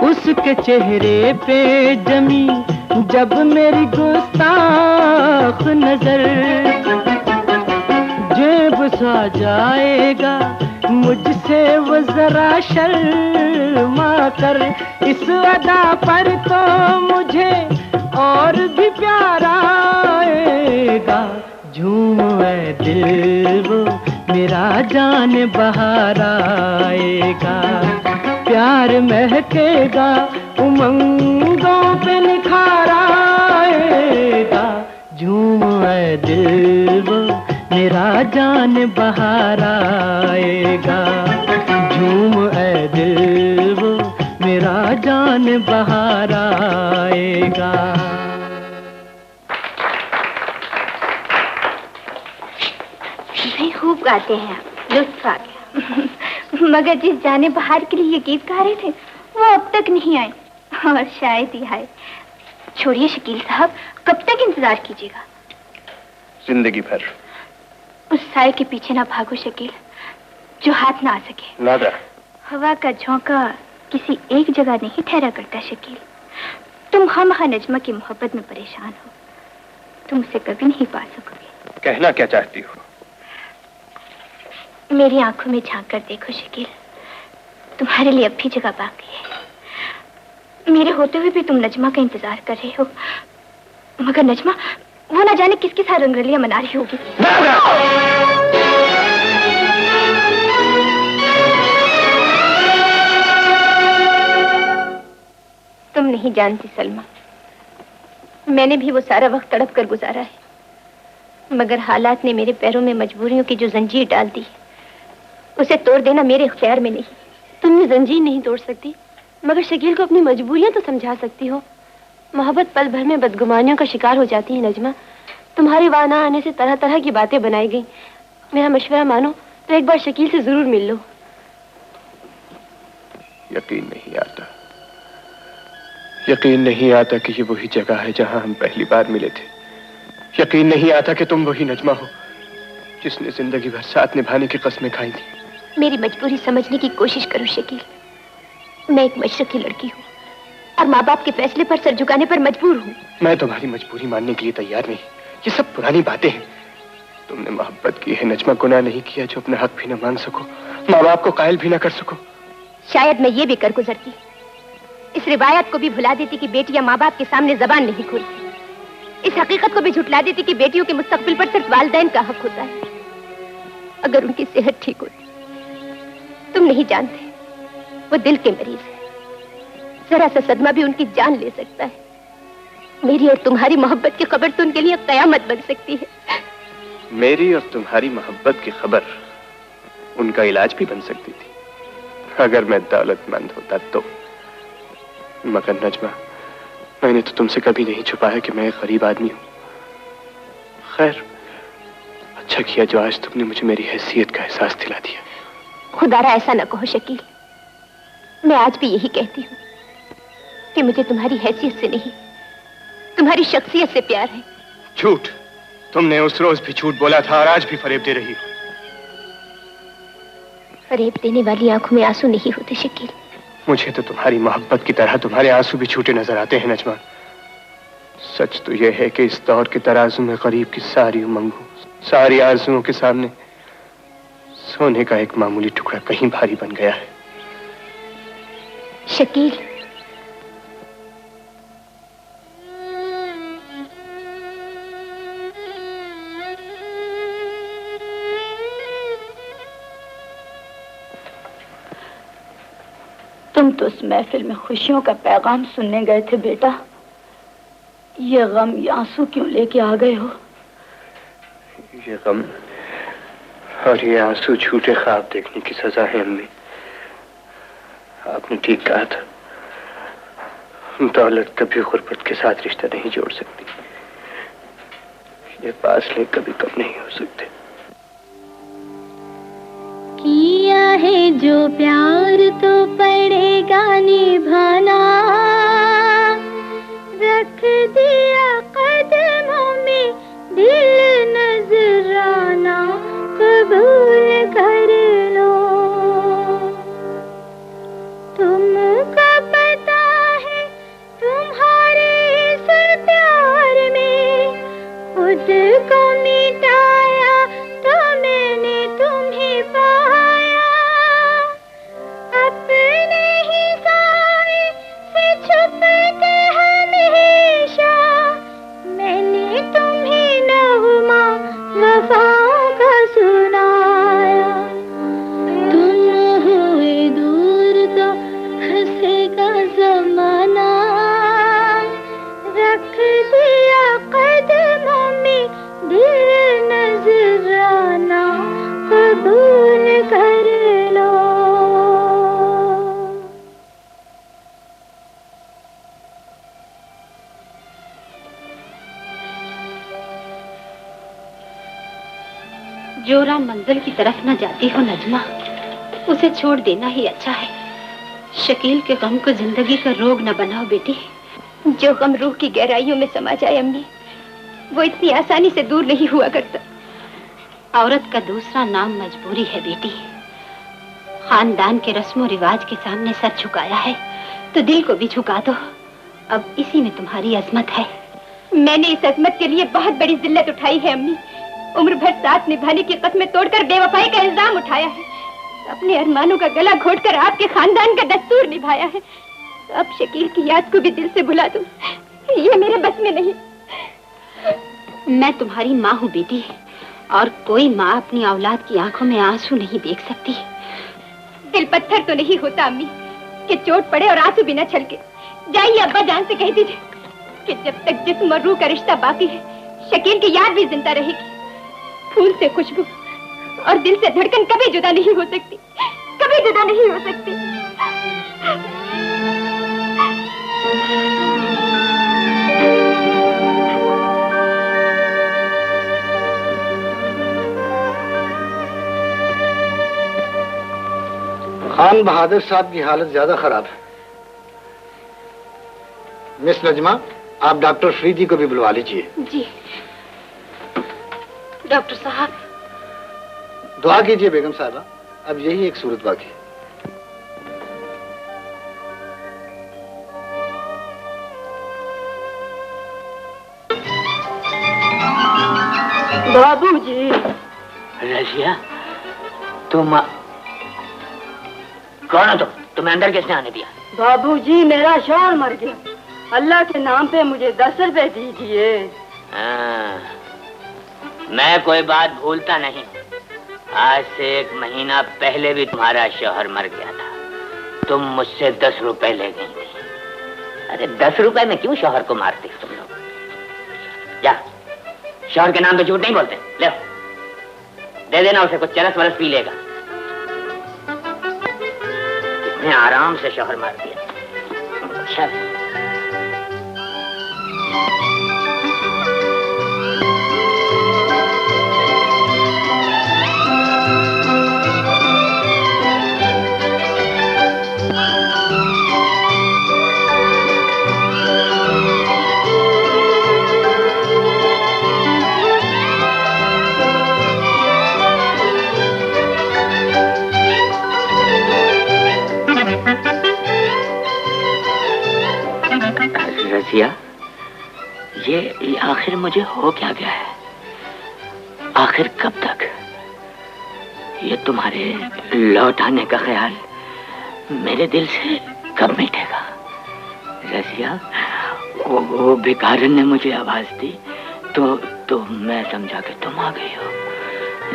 उसके चेहरे पे जमी जब मेरी गुस्ताख नजर, जेब सा जाएगा मुझसे वो जरा शर्मा कर। इस अदा पर तो मुझे और भी प्यार आएगा, झूम ऐ दिल वो मेरा जान बहार आएगा। प्यार महकेगा उमंगों पे निखार आएगा, झूम ऐ दिल वो मेरा जान बहार आएगा, झूम ऐ दिल वो मेरा जान बहार आएगा। खूब गाते हैं आप, लुत्फ आ गया। मगर जिस जाने बहार के लिए ये गीत गा रहे थे वो अब तक नहीं आए, और शायद ही आए। छोड़िए शकील साहब, कब तक इंतजार कीजिएगा? जिंदगी भर। उस साए के पीछे ना भागो शकील, जो हाथ ना आ सके। नादा, हवा का झोंका किसी एक जगह नहीं ठहरा करता शकील। तुम खामखा नजमा की मोहब्बत में परेशान हो, तुम उसे कभी नहीं पा सकोगे। कहना क्या चाहती हो? मेरी आंखों में झांक कर देखो शकील, तुम्हारे लिए अब भी जगह बाकी है। मेरे होते हुए भी तुम नजमा का इंतजार कर रहे हो, मगर नजमा वो ना जाने किसके साथ रंगरलियां मना रही होगी। तुम नहीं जानती सलमा, मैंने भी वो सारा वक्त तड़प कर गुजारा है, मगर हालात ने मेरे पैरों में मजबूरियों की जो जंजीर डाल दी, उसे तोड़ देना मेरे इख्तियार में नहीं। तुमने जंजीर नहीं तोड़ सकती, मगर शकील को अपनी मजबूरियां तो समझा सकती हो। मोहब्बत पल भर में बदगुमानियों का शिकार हो जाती है नजमा। तुम्हारे वहां ना आने से तरह तरह की बातें बनाई गई। मेरा मशवरा मानो तो एक बार शकील से जरूर मिल लो। यकीन नहीं आता, यकीन नहीं आता कि ये वही जगह है जहां हम पहली बार मिले थे। यकीन नहीं आता कि तुम वही नजमा हो जिसने जिंदगी भर साथ निभाने की कस्में खाई थी। मेरी मजबूरी समझने की कोशिश करो शकील। मैं एक मशरकी लड़की हूँ और माँ बाप के फैसले पर सर झुकाने पर मजबूर हूँ। मैं तुम्हारी मजबूरी मानने के लिए तैयार नहीं। ये सब पुरानी बातें हैं। तुमने मोहब्बत की है नजमा, गुनाह नहीं किया जो अपना हक भी न मांग सको, माँ बाप को कायल भी न कर सको। शायद मैं ये भी कर गुजरती, इस रिवायत को भी भुला देती कि बेटियां माँ बाप के सामने जबान नहीं खोलती, इस हकीकत को भी झुटला देती कि बेटियों के मुस्तकबिल पर सिर्फ वालिदैन का हक होता है अगर उनकी सेहत ठीक होती। तुम नहीं जानते, वो दिल के मरीज है, जरा सा सदमा भी उनकी जान ले सकता है। मेरी और तुम्हारी मोहब्बत की खबर तो उनके लिए कयामत बन सकती है। मेरी और तुम्हारी मोहब्बत की खबर उनका इलाज भी बन सकती थी अगर मैं दौलतमंद होता तो। मगर नजमा, मैंने तो तुमसे कभी नहीं छुपाया कि मैं एक गरीब आदमी हूं। खैर, अच्छा किया जो आज तुमने मुझे मेरी हैसियत का एहसास दिला दिया। खुदारा ऐसा न कहो शकील, मैं आज भी यही कहती हूँ कि मुझे तुम्हारी हैसियत से नहीं, तुम्हारी शख्सियत से प्यार है। झूठ, तुमने उस रोज भी झूठ बोला था और आज भी फरेब दे रही हो। फरेब देने वाली आंखों में आंसू नहीं होते शकील। मुझे तो तुम्हारी मोहब्बत की तरह तुम्हारे आंसू भी झूठे नजर आते हैं नजमा। सच तो यह है कि इस दौर के तराजू में गरीब की सारी उमंगों, सारी आरजुओं के सामने सोने का एक मामूली टुकड़ा कहीं भारी बन गया है। शकील, तुम तो उस महफिल में खुशियों का पैगाम सुनने गए थे बेटा, ये गम, ये आंसू क्यों लेके आ गए हो? ये गम और ये आंसू झूठे ख्वाब देखने की सजा है अम्मी। आपने ठीक कहा था, दौलत कभी गुर्बत के साथ रिश्ता नहीं जोड़ सकती, ये फासले कभी कम नहीं हो सकते। किया है जो प्यार तो पड़ेगा निभाना, रख दिया कदमों में दिल नजराना, कबूल कर लो। तुमको पता है तुम्हारे इस प्यार में खुद को मिटाया तो मैंने तुम्हें पाया। अपने ही साए से छुप के हमेशा मैंने तुम्हें नगमा वफाओं का सुनाया। तुम हुए दूर तो हंसेगा जमाना, रख दिया कदमों में दिल नजराना, कबूल कर लो। जो राह मंजिल की तरफ न जाती हो नजमा, उसे छोड़ देना ही अच्छा है। शकील के गम को जिंदगी का रोग न बनाओ बेटी। जो गम रूह की गहराइयों में समा जाए अम्मी, वो इतनी आसानी से दूर नहीं हुआ करता। औरत का दूसरा नाम मजबूरी है बेटी। खानदान के रस्मों रिवाज के सामने सर झुकाया है तो दिल को भी झुका दो। अब इसी में तुम्हारी अजमत है। मैंने इस अजमत के लिए बहुत बड़ी जिल्लत उठाई है अम्मी। उम्र भर साथ निभाने की कस्में तोड़कर बेवफाई का इल्जाम उठाया है, अपने अरमानों का गला घोटकर आपके खानदान का दस्तूर निभाया है। अब शकील की याद को भी दिल से भुला दूं, ये मेरे बस में नहीं। मैं तुम्हारी माँ हूँ बेटी, और कोई माँ अपनी औलाद की आंखों में आंसू नहीं देख सकती। दिल पत्थर तो नहीं होता अम्मी कि चोट पड़े और आंसू भी न छलके। जाइए अब्बा जान से कह दीजिए कि जब तक जिस्म और रूह का रिश्ता बाकी है, शकील की याद भी जिंदा रहेगी। फूल से खुशबू और दिल से धड़कन कभी जुदा नहीं हो सकती, कभी जुदा नहीं हो सकती। खान बहादुर साहब की हालत ज्यादा खराब है। मिस नजमा, आप डॉक्टर फरीदी को भी बुलवा लीजिए। जी डॉक्टर साहब। दुआ कीजिए बेगम साहबा, अब यही एक सूरत बाकी है। बाबूजी। रजिया, तुम कौन हो? तुम्हें अंदर किसने आने दिया? बाबूजी, मेरा शौहर मर गया। अल्लाह के नाम पे मुझे 10 रुपए दीजिए। मैं कोई बात भूलता नहीं। आज से 1 महीना पहले भी तुम्हारा शौहर मर गया था। तुम मुझसे 10 रुपए ले गई थी। अरे 10 रुपए में क्यों शौहर को मारती तुम लोग? जा, शौहर के नाम पे झूठ नहीं बोलते। ले दे देना उसे, कुछ चरस वरस पी लेगा। इतने आराम से शौहर मार दिया। अच्छा रजिया, ये आखिर मुझे हो क्या गया है? आखिर कब तक? ये तुम्हारे लौट आने का ख्याल मेरे दिल से कब मिटेगा? रजिया, वो भिखारन ने मुझे आवाज दी तो मैं समझा कि तुम आ गई हो।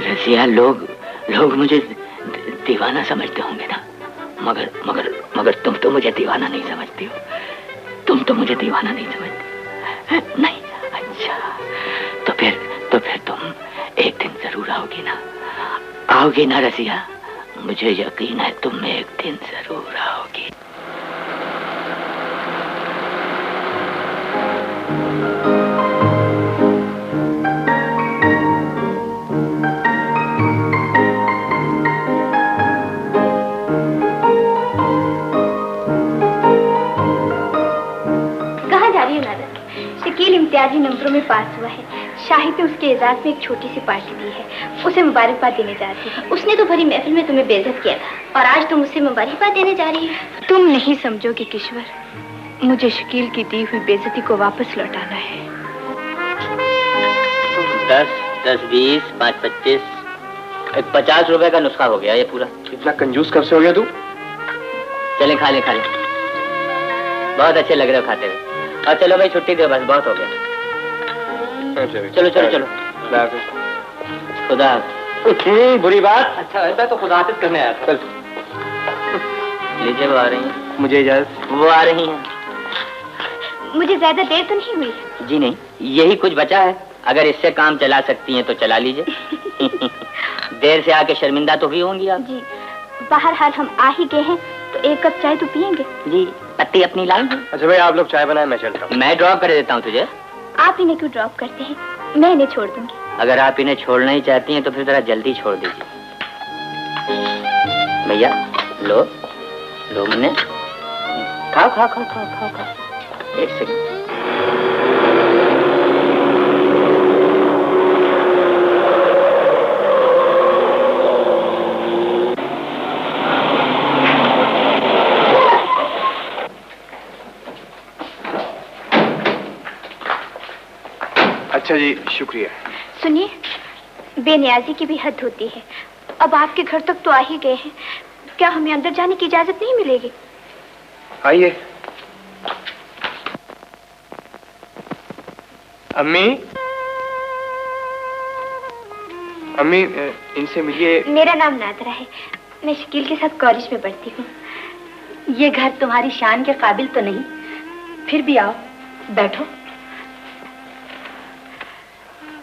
रजिया, लोग मुझे दीवाना समझते होंगे ना, मगर तुम तो मुझे दीवाना नहीं समझती हो। तुम तो मुझे दीवाना नहीं समझती। नहीं? अच्छा, तो फिर तुम एक दिन जरूर आओगी ना? आओगी ना रसिया? मुझे यकीन है तुम एक दिन जरूर आओगी। शकील इम्तियाजी नंबरों में पास हुआ है। शाहिद ने उसके एजाज में एक छोटी सी पार्टी दी है, उसे मुबारकबाद देने जा रही है। उसने तो भरी महफिल में तुम्हें बेइज्जत किया था और आज तुम उसे मुबारकबाद देने जा रही है। तुम नहीं समझोगे किश्वर, मुझे शकील की दी हुई बेइज्जती को वापस लौटाना है। 10, 10, 20, 5, 25, 50 रुपए का नुस्खा हो गया ये पूरा। इतना कंजूस कब से हो गया तू? चले खा ले। बहुत अच्छे लग रहे हो खाते हुए। और चलो भाई छुट्टी दो, बस बहुत हो गया। चलो। खुदा। बुरी बात। अच्छा मैं तो खुदा हाफिज करने आया था। चल। लीजिए, वो आ रही हैं। मुझे इजाजत। वो आ रही हैं। मुझे ज्यादा देर तो नहीं हुई? जी नहीं, यही कुछ बचा है। अगर इससे काम चला सकती हैं तो चला लीजिए। देर से आके शर्मिंदा तो भी होंगी आप। जी, बहरहाल हम आ ही गए हैं तो एक कप चाय तो पियेंगे? जी, पत्ती अपनी लाई है। अच्छा भाई, आप लोग चाय बनाए, मैं चलता हूँ। मैं ड्रॉप कर देता हूँ तुझे। आप इन्हें क्यों ड्रॉप करते हैं? मैं इन्हें छोड़ दूंगी। अगर आप इन्हें छोड़ना ही चाहती हैं तो फिर जरा जल्दी छोड़ दीजिए। भैया लो मुन्ने, खाओ। एक सेकंड। अच्छा जी, शुक्रिया। सुनिए, बेनियाजी की भी हद होती है। अब आपके घर तक तो आ ही गए हैं, क्या हमें अंदर जाने की इजाजत नहीं मिलेगी? आइए। अम्मी, इनसे मिलिए। मेरा नाम नादरा है, मैं शकील के साथ कॉलेज में पढ़ती हूँ। ये घर तुम्हारी शान के काबिल तो नहीं, फिर भी आओ, बैठो।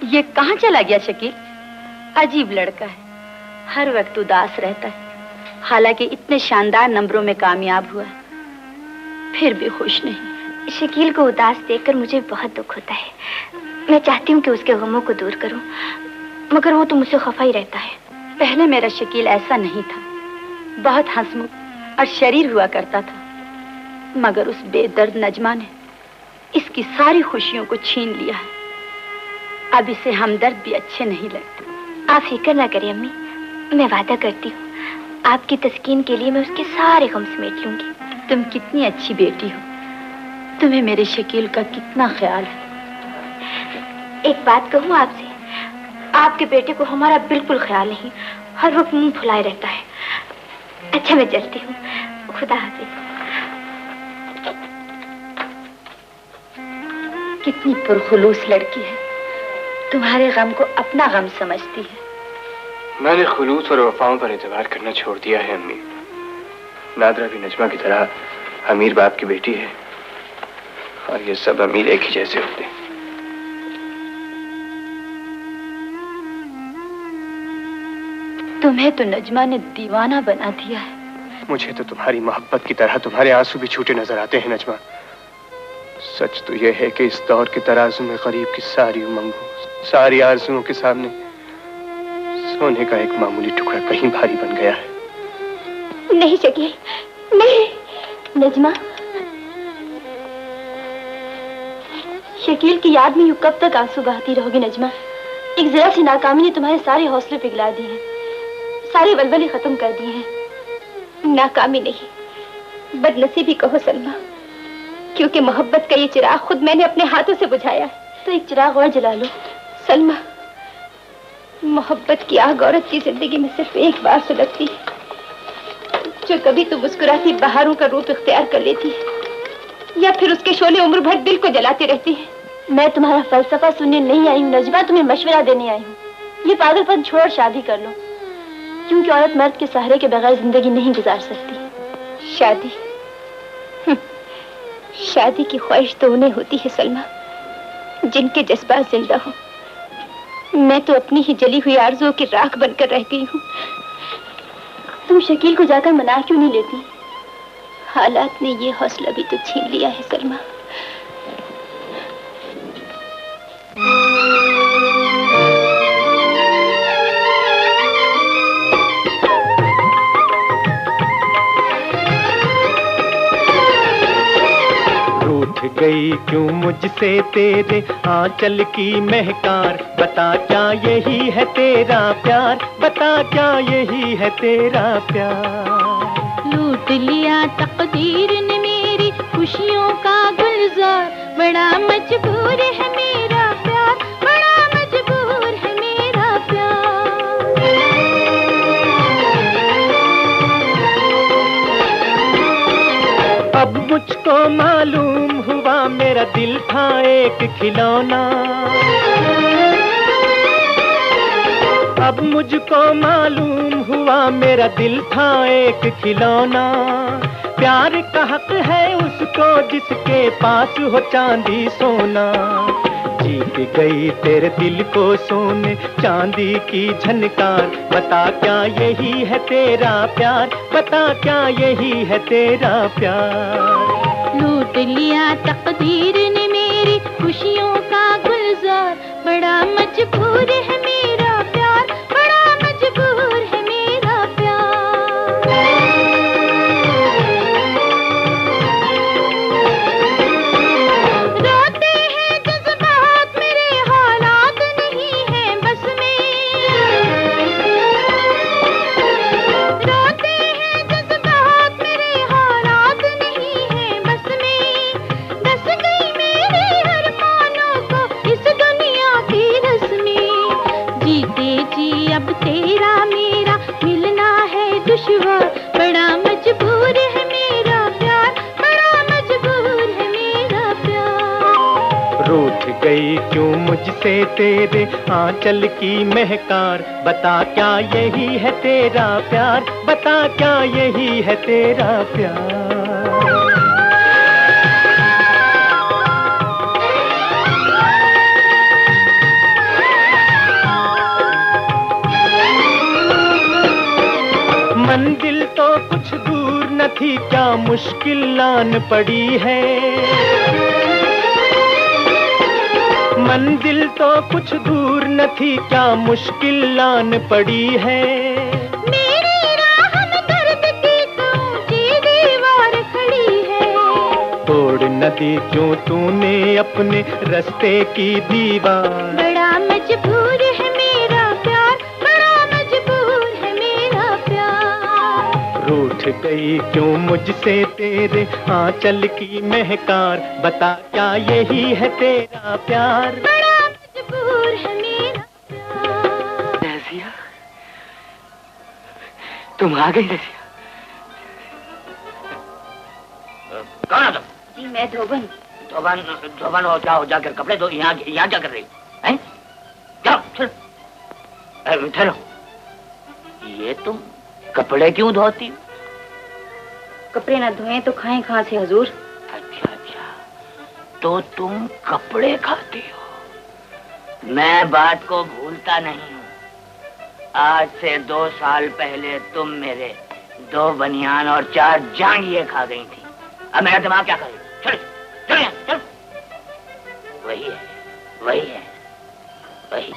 ये कहाँ चला गया शकील? अजीब लड़का है, हर वक्त उदास रहता है। हालांकि इतने शानदार नंबरों में कामयाब हुआ, फिर भी खुश नहीं। शकील को उदास देखकर मुझे बहुत दुख होता है। मैं चाहती हूँ कि उसके गमों को दूर करूँ, मगर वो तो मुझसे खफा ही रहता है। पहले मेरा शकील ऐसा नहीं था, बहुत हंसमुख और शरीर हुआ करता था, मगर उस बेदर्द नजमा ने इसकी सारी खुशियों को छीन लिया है। अब इसे हमदर्द भी अच्छे नहीं लगते। आप फिक्र ना करिए अम्मी, मैं वादा करती हूँ आपकी तस्कीन के लिए मैं उसके सारे गम समेट लूंगी। तुम कितनी अच्छी बेटी हो, तुम्हें मेरे शकील का कितना ख्याल है। एक बात कहूँ आपसे, आपके बेटे को हमारा बिल्कुल ख्याल नहीं, हर वक्त मुंह फुलाए रहता है। अच्छा मैं चलती हूँ, खुदा हाफिज। कितनी पुरखुलूस लड़की है, तुम्हारे गम को अपना गम समझती है। मैंने खुलूस और वफाओं पर एतबार करना छोड़ दिया है अम्मी। नादरा भी नजमा की तरह अमीर बाप की बेटी है और ये सब अमीर एक ही जैसे होते हैं। तुम्हें तो नजमा ने दीवाना बना दिया है। मुझे तो तुम्हारी मोहब्बत की तरह तुम्हारे आंसू भी छूटे नजर आते हैं नजमा। सच तो यह है कि इस दौर के तराजू में गरीब की सारी उमंगों, सारी आरज़ुओं के सामने सोने का एक मामूली टुकड़ा कहीं भारी बन गया है। नहीं शकील, नहीं। नजमा, शकील की याद में यूं कब तक आंसू बहाती रहोगी नजमा? एक जरा सी नाकामी ने तुम्हारे सारे हौसले पिघला दिए हैं, सारे वलवले खत्म कर दिए हैं। नाकामी नहीं, बदनसीबी कहो सलमा, क्योंकि मोहब्बत का ये चिराग खुद मैंने अपने हाथों से बुझाया है। तो एक चिराग और जला लो सलमा। मोहब्बत की आग औरत की जिंदगी में सिर्फ एक बार सुलगती है, जो कभी तो मुस्कुराती बहारों का रूप इख्तियार कर लेती है या फिर उसके शोले उम्र भर दिल को जलाते रहती है। मैं तुम्हारा फलसफा सुनने नहीं आई हूँ नजमा, तुम्हें मशवरा देने आई हूँ। ये पागलपन छोड़ शादी कर लो, क्योंकि औरत मर्द के सहारे के बगैर जिंदगी नहीं गुजार सकती। शादी शादी की ख्वाहिश तो उन्हें होती है सलमा, जिनके जज्बात जिंदा हो। मैं तो अपनी ही जली हुई आरज़ुओं की राख बनकर रह गई हूँ। तुम शकील को जाकर मना क्यों नहीं लेती? हालात ने ये हौसला भी तो छीन लिया है सलमा। गई क्यों मुझसे तेरे आंचल की महकार, बता क्या यही है तेरा प्यार, बता क्या यही है तेरा प्यार। लूट लिया तकदीर ने मेरी खुशियों का गुलजार, बड़ा मजबूर है मेरा प्यार, बड़ा मजबूर है मेरा प्यार। अब मुझको मालूम हुआ मेरा दिल था एक खिलौना, अब मुझको मालूम हुआ मेरा दिल था एक खिलौना। प्यार का हक है उसको जिसके पास हो चांदी सोना, जीत गई तेरे दिल को सोने चांदी की झनकार, बता क्या यही है तेरा प्यार, बता क्या यही है तेरा प्यार। लूट लिया तकदीर ने मेरी खुशियों का गुलजार, बड़ा मजबूर है मेरा प्यार, बड़ा मजबूर है मेरा प्यार। रोते हैं जज्बात मेरे हालात नहीं है बस में, रोते हैं जज्बात मेरे हालात नहीं है बस में, दस गई मेरे अरमानों को इस दुनिया की रस्में। जीते जी अब तेरा मेरा मिलना है दुश्वार, बड़ा मजबूर है मेरा प्यार, बड़ा मजबूर है मेरा प्यार। रूठ गई क्यों मुझसे तेरे आंचल की महकार, बता क्या यही है तेरा प्यार, बता क्या यही है तेरा प्यार। मंजिल तो कुछ दूर न थी क्या मुश्किल आन पड़ी है, मंजिल तो कुछ दूर न थी क्या मुश्किल आन पड़ी है। मेरी राह में दर्द की ऊंची दीवार खड़ी है, तोड़ न दी क्यों तूने अपने रास्ते की दीवार। बड़ा मजबूर है मेरा प्यार, बड़ा मजबूर है मेरा प्यार। रूठ गई क्यों मुझसे तेरे आंचल की महकार, बता क्या यही है तेरा प्यार, बड़ा मजबूर है मेरा प्यार। रज़िया, तुम आ गई रज़िया। कौन हो तुम? जी मैं धोबन। धोबन हो, जाओ जाकर कपड़े धो। यहाँ क्या कर रही हैं? जाओ चलो। ठहरो, ये तुम कपड़े क्यों धोती हो? कपड़े ना धोए तो खाएं कहाँ से हुजूर? अच्छा अच्छा, तो तुम कपड़े खाती हो। मैं बात को भूलता नहीं हूँ। आज से 2 साल पहले तुम मेरे 2 बनियान और 4 जांघिए खा गई थी। अब मेरा दिमाग क्या करे? चलो चलो यहाँ, चलो। वही है, वही है, वही।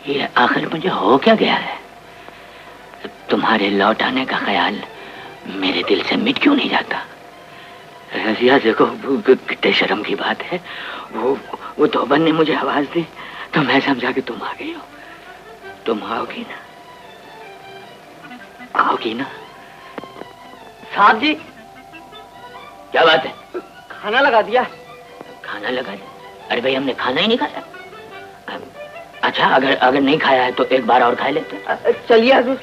ये आखिर मुझे हो क्या गया है? तुम्हारे लौट आने का ख्याल मेरे दिल से मिट क्यों नहीं जाता? रज़िया देखो, कितने शर्म की बात है। वो धोबन ने मुझे आवाज दी तो मैं समझा कि तुम आ गई हो। तुम आओगी ना? आओगी ना? साहब जी, क्या बात है? खाना लगा दिया। खाना लगा दिया? अरे भाई, हमने खाना ही नहीं खाया। अच्छा, अगर नहीं खाया है तो एक बार और खा लेते। चलिए हुजूर।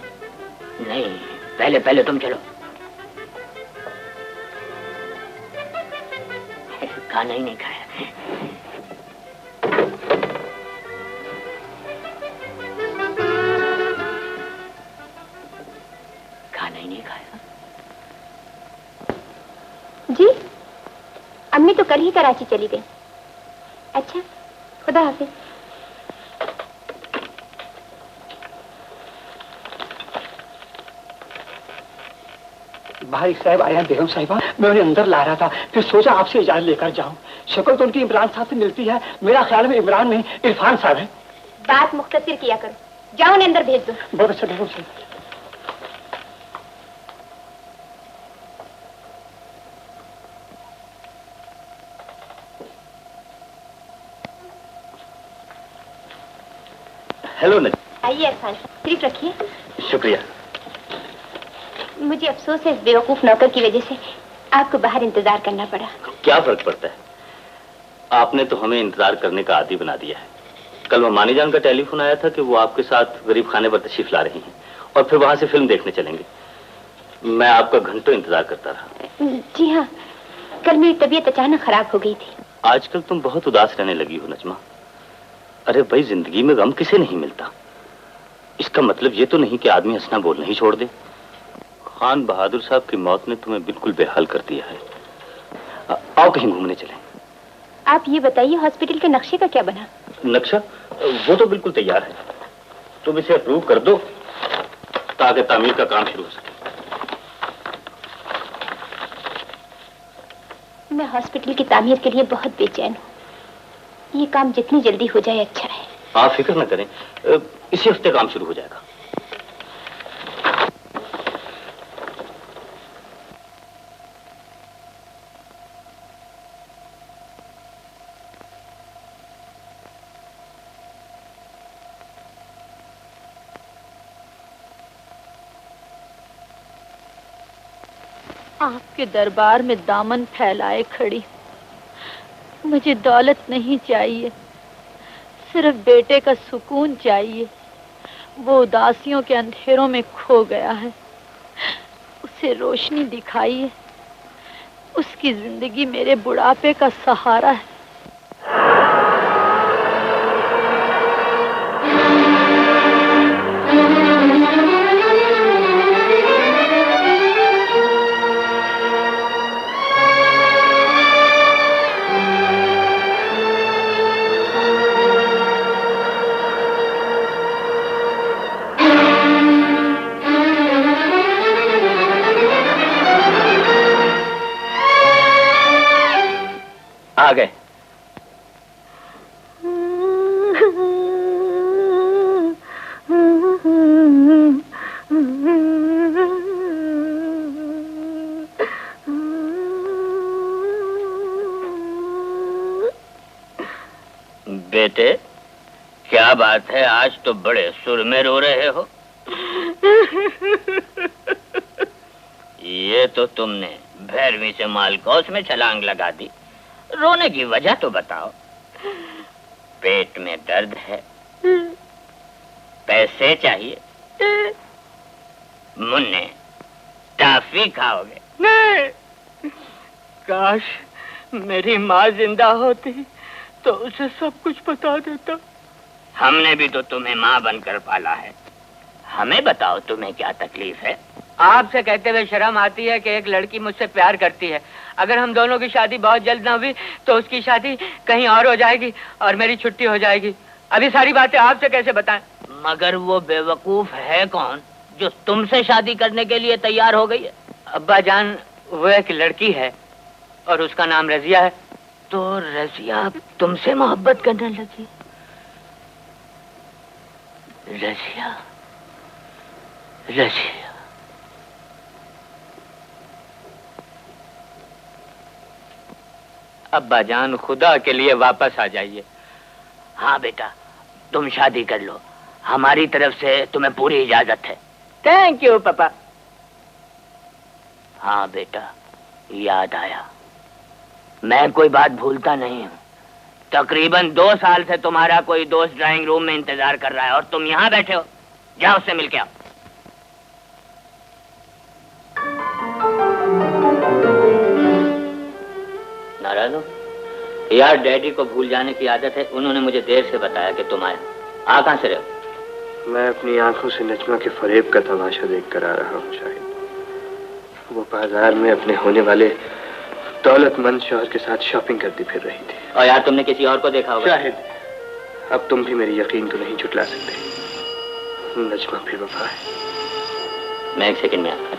नहीं, पहले तुम चलो। खाना ही नहीं खाया। खाना ही नहीं खाया। जी, अम्मी तो कल ही कराची चली गई। अच्छा, खुदा हाफिज। भाई साहब आया बेगम साहिबा, मैं उन्हें अंदर ला रहा था, फिर सोचा आपसे इजाजत लेकर जाऊं। शक्ल तो उनकी इमरान साहब से मिलती है, मेरा ख्याल में इमरान नहीं इरफान साहब है। बात मुख्तसर किया करो, जाओ उन्हें अंदर भेज दो। बहुत अच्छा बेगम साहिबा। हेलो नजमा। आइए इरफान, सिर्फ रखिए। शुक्रिया। मुझे अफसोस है इस बेवकूफ नौकर की वजह से आपको बाहर इंतजार करना पड़ा। क्या फर्क पड़ता है, आपने तो हमें इंतजार करने का आदी बना दिया है। कल मानी जान का टेलीफोन आया था कि वो आपके साथ गरीब खाने पर तशरीफ ला रही हैं और फिर वहां से फिल्म देखने चलेंगे। मैं आपका घंटों इंतजार करता रहा। जी हाँ, कल मेरी तबीयत अचानक खराब हो गई थी। आजकल तुम बहुत उदास रहने लगी हो नजमा। अरे भाई, जिंदगी में गम किसे नहीं मिलता। इसका मतलब ये तो नहीं कि आदमी हंसना बोलना ही छोड़ दे। खान बहादुर साहब की मौत ने तुम्हें बिल्कुल बेहाल कर दिया है। आओ कहीं घूमने चलें। आप ये बताइए, हॉस्पिटल के नक्शे का क्या बना? नक्शा? वो तो बिल्कुल तैयार है। तुम इसे अप्रूव कर दो ताकि तामीर का काम शुरू हो सके। मैं हॉस्पिटल की तामीर के लिए बहुत बेचैन हूँ। ये काम जितनी जल्दी हो जाए अच्छा है। आप फिक्र न करें, इसी हफ्ते काम शुरू हो जाएगा। आपके दरबार में दामन फैलाए खड़ी। मुझे दौलत नहीं चाहिए, सिर्फ बेटे का सुकून चाहिए। वो उदासियों के अंधेरों में खो गया है, उसे रोशनी दिखाइए। उसकी जिंदगी मेरे बुढ़ापे का सहारा है। आ गए। बेटे, क्या बात है, आज तो बड़े सुर में रो रहे हो। ये तो तुमने भैरवी से मालकौस में छलांग लगा दी। रोने की वजह तो बताओ। पेट में दर्द है, पैसे चाहिए, मुन्ने टॉफी खाओगे? नहीं, काश मेरी माँ जिंदा होती तो उसे सब कुछ बता देता। हमने भी तो तुम्हें माँ बनकर पाला है। हमें बताओ तुम्हें क्या तकलीफ है? आपसे कहते हुए शर्म आती है कि एक लड़की मुझसे प्यार करती है। अगर हम दोनों की शादी बहुत जल्द ना हुई तो उसकी शादी कहीं और हो जाएगी और मेरी छुट्टी हो जाएगी। अभी सारी बातें आपसे कैसे बताएं? मगर वो बेवकूफ है कौन जो तुमसे शादी करने के लिए तैयार हो गई है? अब्बा जान, वो एक लड़की है और उसका नाम रजिया है। तो रजिया तुमसे मोहब्बत करने लगी? रजिया, रजिया। अब्बा जान, खुदा के लिए वापस आ जाइए। हाँ बेटा, तुम शादी कर लो, हमारी तरफ से तुम्हें पूरी इजाजत है। थैंक यू पापा। हाँ बेटा, याद आया, मैं कोई बात भूलता नहीं हूँ। तकरीबन 2 साल से तुम्हारा कोई दोस्त ड्राइंग रूम में इंतजार कर रहा है और तुम यहाँ बैठे हो। जाओ उससे मिल के आओ। नाराज हो? यार डैडी को भूल जाने की आदत है, उन्होंने मुझे देर से बताया कि तुम आए। आ कहाँ से रहे हो? मैं अपनी आंखों से नजमा के फरेब का तमाशा देख कर आ रहा हूँ शाहिद। वो बाजार में अपने होने वाले दौलतमंद शौहर के साथ शॉपिंग करती फिर रही थी। और यार तुमने किसी और को देखा होगा। शाहिद, अब तुम भी मेरी यकीन को नहीं झुटला सकते। नजमा बेवफा है। मैं 1 सेकंड में आता।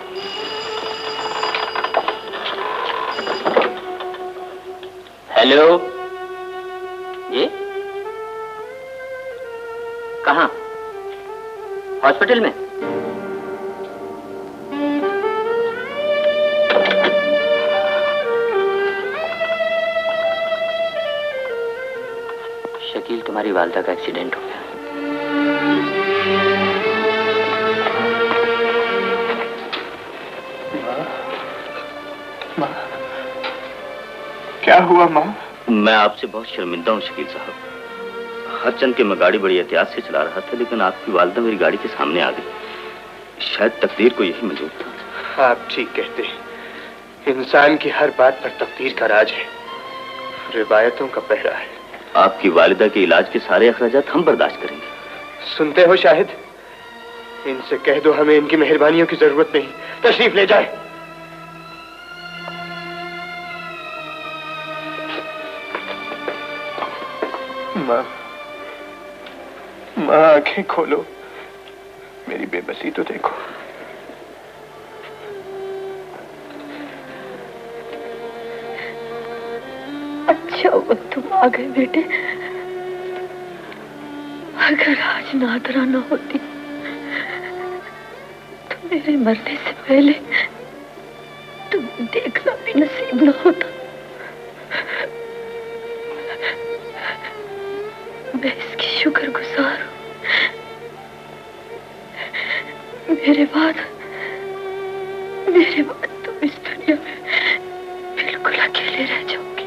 हेलो जी, कहाँ? हॉस्पिटल में? शकील, तुम्हारी वालदा का एक्सीडेंट हो गया। माँ, क्या हुआ माँ? मैं आपसे बहुत शर्मिंदा हूँ शकील साहब। हरचंद के मैं गाड़ी बड़ी एहतियात से चला रहा था, लेकिन आपकी वालदा मेरी गाड़ी के सामने आ गई। शायद तकदीर को यही मंजूर था। आप ठीक कहते हैं। इंसान की हर बात पर तकदीर का राज है, रिवायतों का पहरा है। आपकी वालिदा के इलाज के सारे अखराजात हम बर्दाश्त करेंगे। सुनते हो शाहिद? इनसे कह दो हमें इनकी मेहरबानियों की जरूरत नहीं। तशरीफ ले जाए। माँ, माँ आंखें खोलो, मेरी बेबसी तो देखो। अच्छा हुआ तुम आ गए बेटे। अगर आज नादरा न होती तो मेरे मरने से पहले तुम देखना भी नसीब न होता। मैं इसकी शुक्रगुजार हूँ। मेरे बाद तुम इस दुनिया में बिल्कुल अकेले रह जाओगे।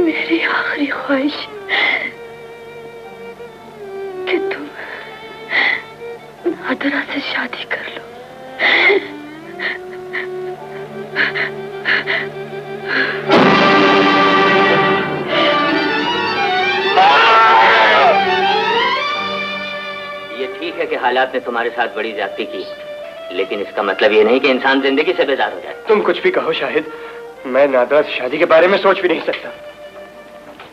मेरी आखिरी ख्वाहिश कि तुम नादरा से शादी कर लो। ये ठीक है कि हालात ने तुम्हारे साथ बड़ी ज्यादती की, लेकिन इसका मतलब ये नहीं कि इंसान जिंदगी से बेजार हो जाए। तुम कुछ भी कहो शाहिद, मैं नादरा से शादी के बारे में सोच भी नहीं सकता।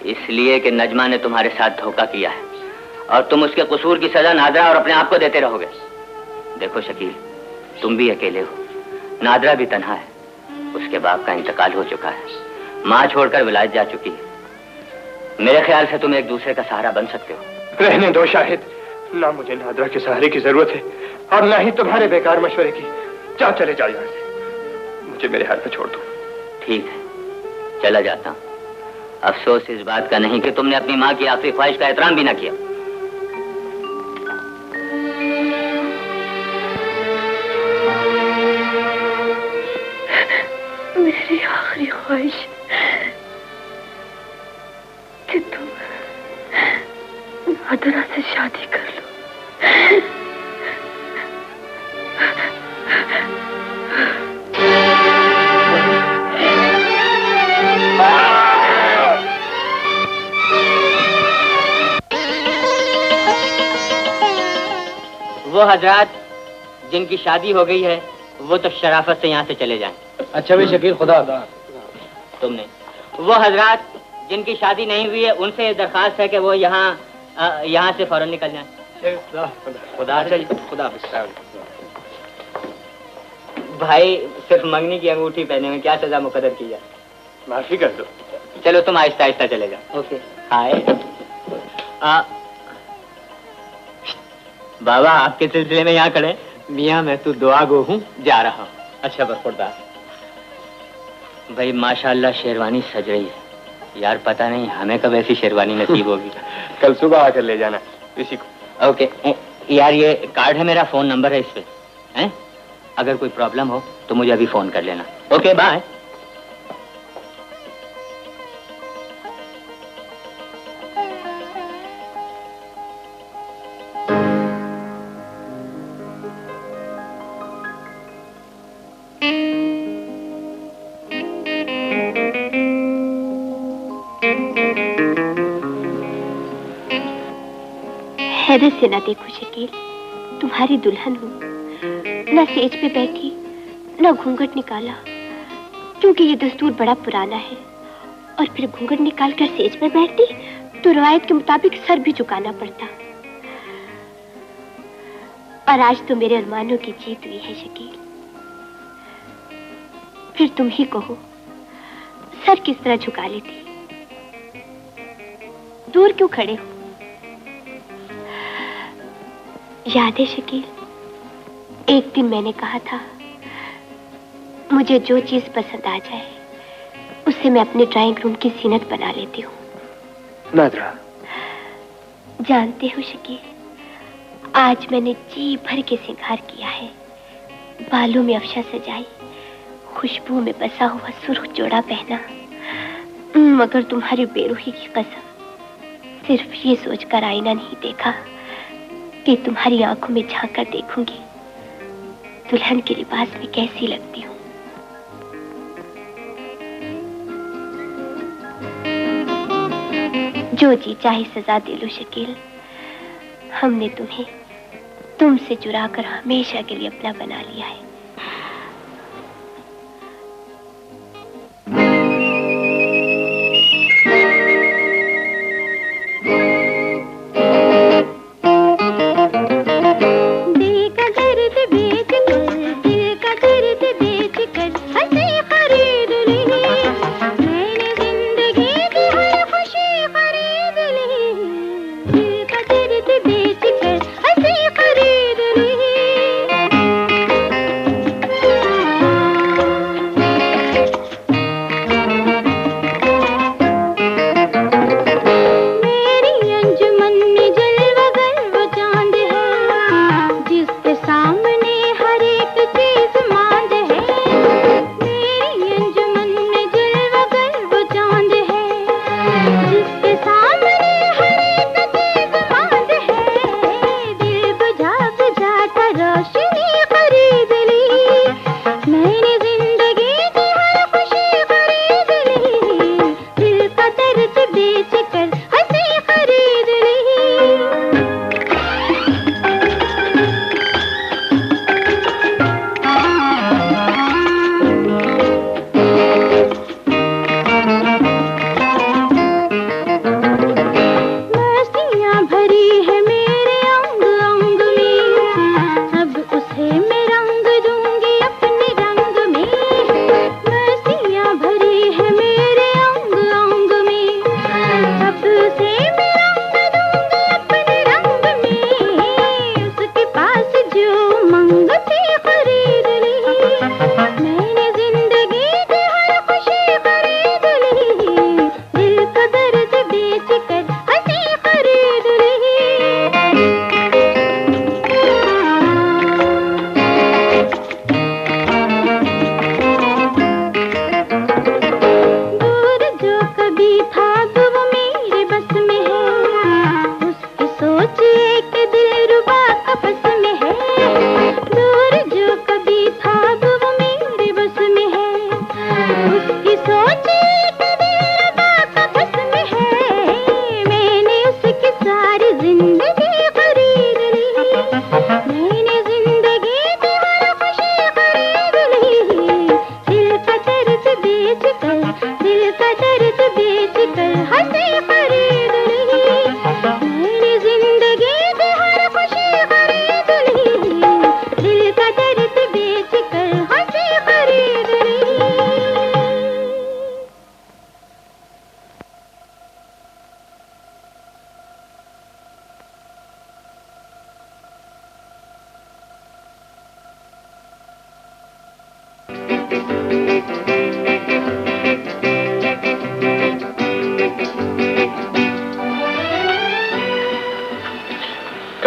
इसलिए कि नजमा ने तुम्हारे साथ धोखा किया है और तुम उसके कसूर की सजा नादरा और अपने आप को देते रहोगे। देखो शकील, तुम भी अकेले हो, नादरा भी तन्हा है। उसके बाप का इंतकाल हो चुका है, माँ छोड़कर विलायत जा चुकी है। मेरे ख्याल से तुम एक दूसरे का सहारा बन सकते हो। रहने दो शाहिद, ना मुझे नादरा के सहारे की जरूरत है और ना ही तुम्हारे बेकार मशवरे की। जाओ, चले जाओ यहाँ से, मुझे मेरे हाल पे छोड़ दो। ठीक है, चला जाता हूँ। अफसोस इस बात का नहीं कि तुमने अपनी माँ की आखिरी ख्वाहिश का एहतराम भी ना किया। मेरी आखिरी ख्वाहिश कि तुम नादरा से शादी कर लो। वो हजरात जिनकी शादी हो गई है वो तो शराफत से यहाँ से चले जाएं। अच्छा भाई शकील, खुदा तुमने वो हजरात जिनकी शादी नहीं हुई है उनसे दरखास्त है कि वो यहाँ से फौरन निकल जाएं। खुदा खुदा। भाई सिर्फ मंगनी की अंगूठी पहने में क्या सजा मुकद्दर की जाए? माफी कर दो। चलो तुम आहिस्ता आहिस्ता चले जाओ। ओके। हाय बाबा, आपके सिलसिले में यहाँ खड़े। मियाँ मैं तो दुआ गो हूँ, जा रहा हूँ। अच्छा बरखुरदार। भाई माशाल्लाह शेरवानी सज रही है यार, पता नहीं हमें कब ऐसी शेरवानी नसीब होगी। कल सुबह आकर ले जाना इसी को। ओके यार, ये कार्ड है मेरा, फोन नंबर है इस पे हैं? अगर कोई प्रॉब्लम हो तो मुझे अभी फोन कर लेना। Okay bye. नजर से न देखो शकील, तुम्हारी दुल्हन हूँ। न सेज पे बैठी, न घूंघट निकाला, क्योंकि ये दस्तूर बड़ा पुराना है। और फिर घूंघट निकाल कर सेज पर बैठती तो रवायत के मुताबिक सर भी झुकाना पड़ता। और आज तो मेरे अरमानों की जीत हुई है शकील। फिर तुम ही कहो, सर किस तरह झुका लेती? दूर क्यों खड़े हो? याद है शकील, एक दिन मैंने कहा था, मुझे जो चीज पसंद आ जाए उससे मैं अपने ड्राइंग रूम की जीनत बना लेती हूँ। नादरा, जानते हो शकील, आज मैंने जी भर के श्रृंगार किया है। बालों में अफशा सजाई, खुशबू में बसा हुआ सुर्ख जोड़ा पहना, मगर तुम्हारी बेरूही की कसम, सिर्फ ये सोचकर आईना नहीं देखा कि तुम्हारी आंखों में झांक कर देखूंगी दुल्हन के लिबास में कैसी लगती हूँ। जो जी चाहे सजा दे लो शकील, हमने तुम्हें तुमसे चुराकर हमेशा के लिए अपना बना लिया है।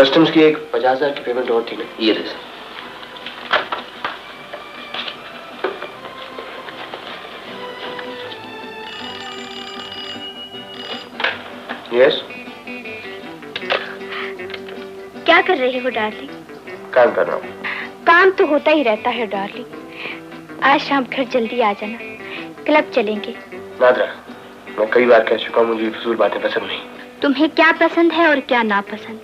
कस्टम्स की एक 50,000 की पेमेंट और थी ना, ये रहे। यस, क्या कर रहे हो डार्लिंग? काम कर रहा हूँ। काम तो होता ही रहता है डार्लिंग। आज शाम घर जल्दी आ जाना, क्लब चलेंगे। नादरा, मैं कई बार कह चुका हूँ, मुझे फजूल बातें पसंद नहीं। तुम्हें क्या पसंद है और क्या नापसंद,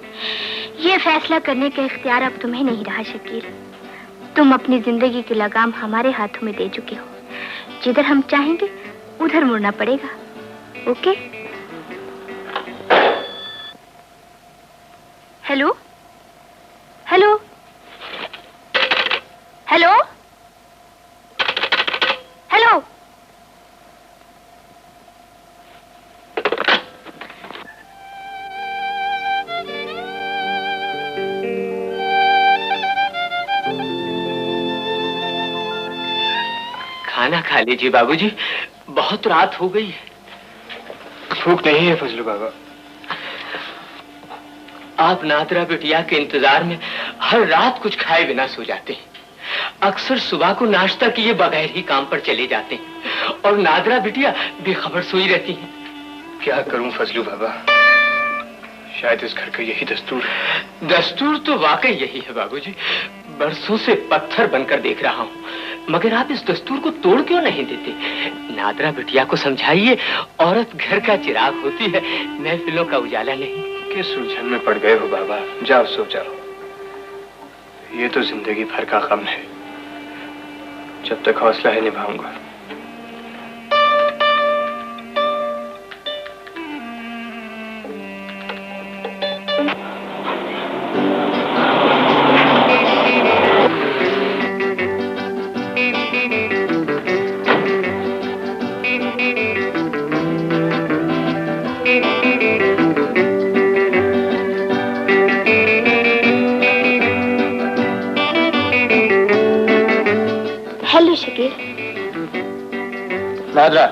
ये फैसला करने का इख्तियार अब तुम्हें नहीं रहा शकील। तुम अपनी जिंदगी की लगाम हमारे हाथों में दे चुके हो। जिधर हम चाहेंगे उधर मुड़ना पड़ेगा। Okay? Hello hello hello hello. खाना खा लीजिए बाबूजी, बहुत रात हो गई है। भूख नहीं है फजलू बाबा। आप नादरा बिटिया के इंतजार में हर रात कुछ खाए बिना सो जाते हैं। अक्सर सुबह को नाश्ता किए बगैर ही काम पर चले जाते हैं और नादरा बिटिया बेखबर सोई रहती हैं। क्या करूं फजलू बाबा, शायद इस घर का यही दस्तूर है। दस्तूर तो वाकई यही है बाबूजी। बरसों से पत्थर बनकर देख रहा हूँ, मगर आप इस दस्तूर को तोड़ क्यों नहीं देते? नादरा बिटिया को समझाइए, औरत घर का चिराग होती है, महफिलों का उजाला नहीं। किस उलझन में पड़ गए हो बाबा? जाओ सो जाओ। ये तो जिंदगी भर का गम है, जब तक हौसला है निभाऊंगा। हेलो शकील। नादरा,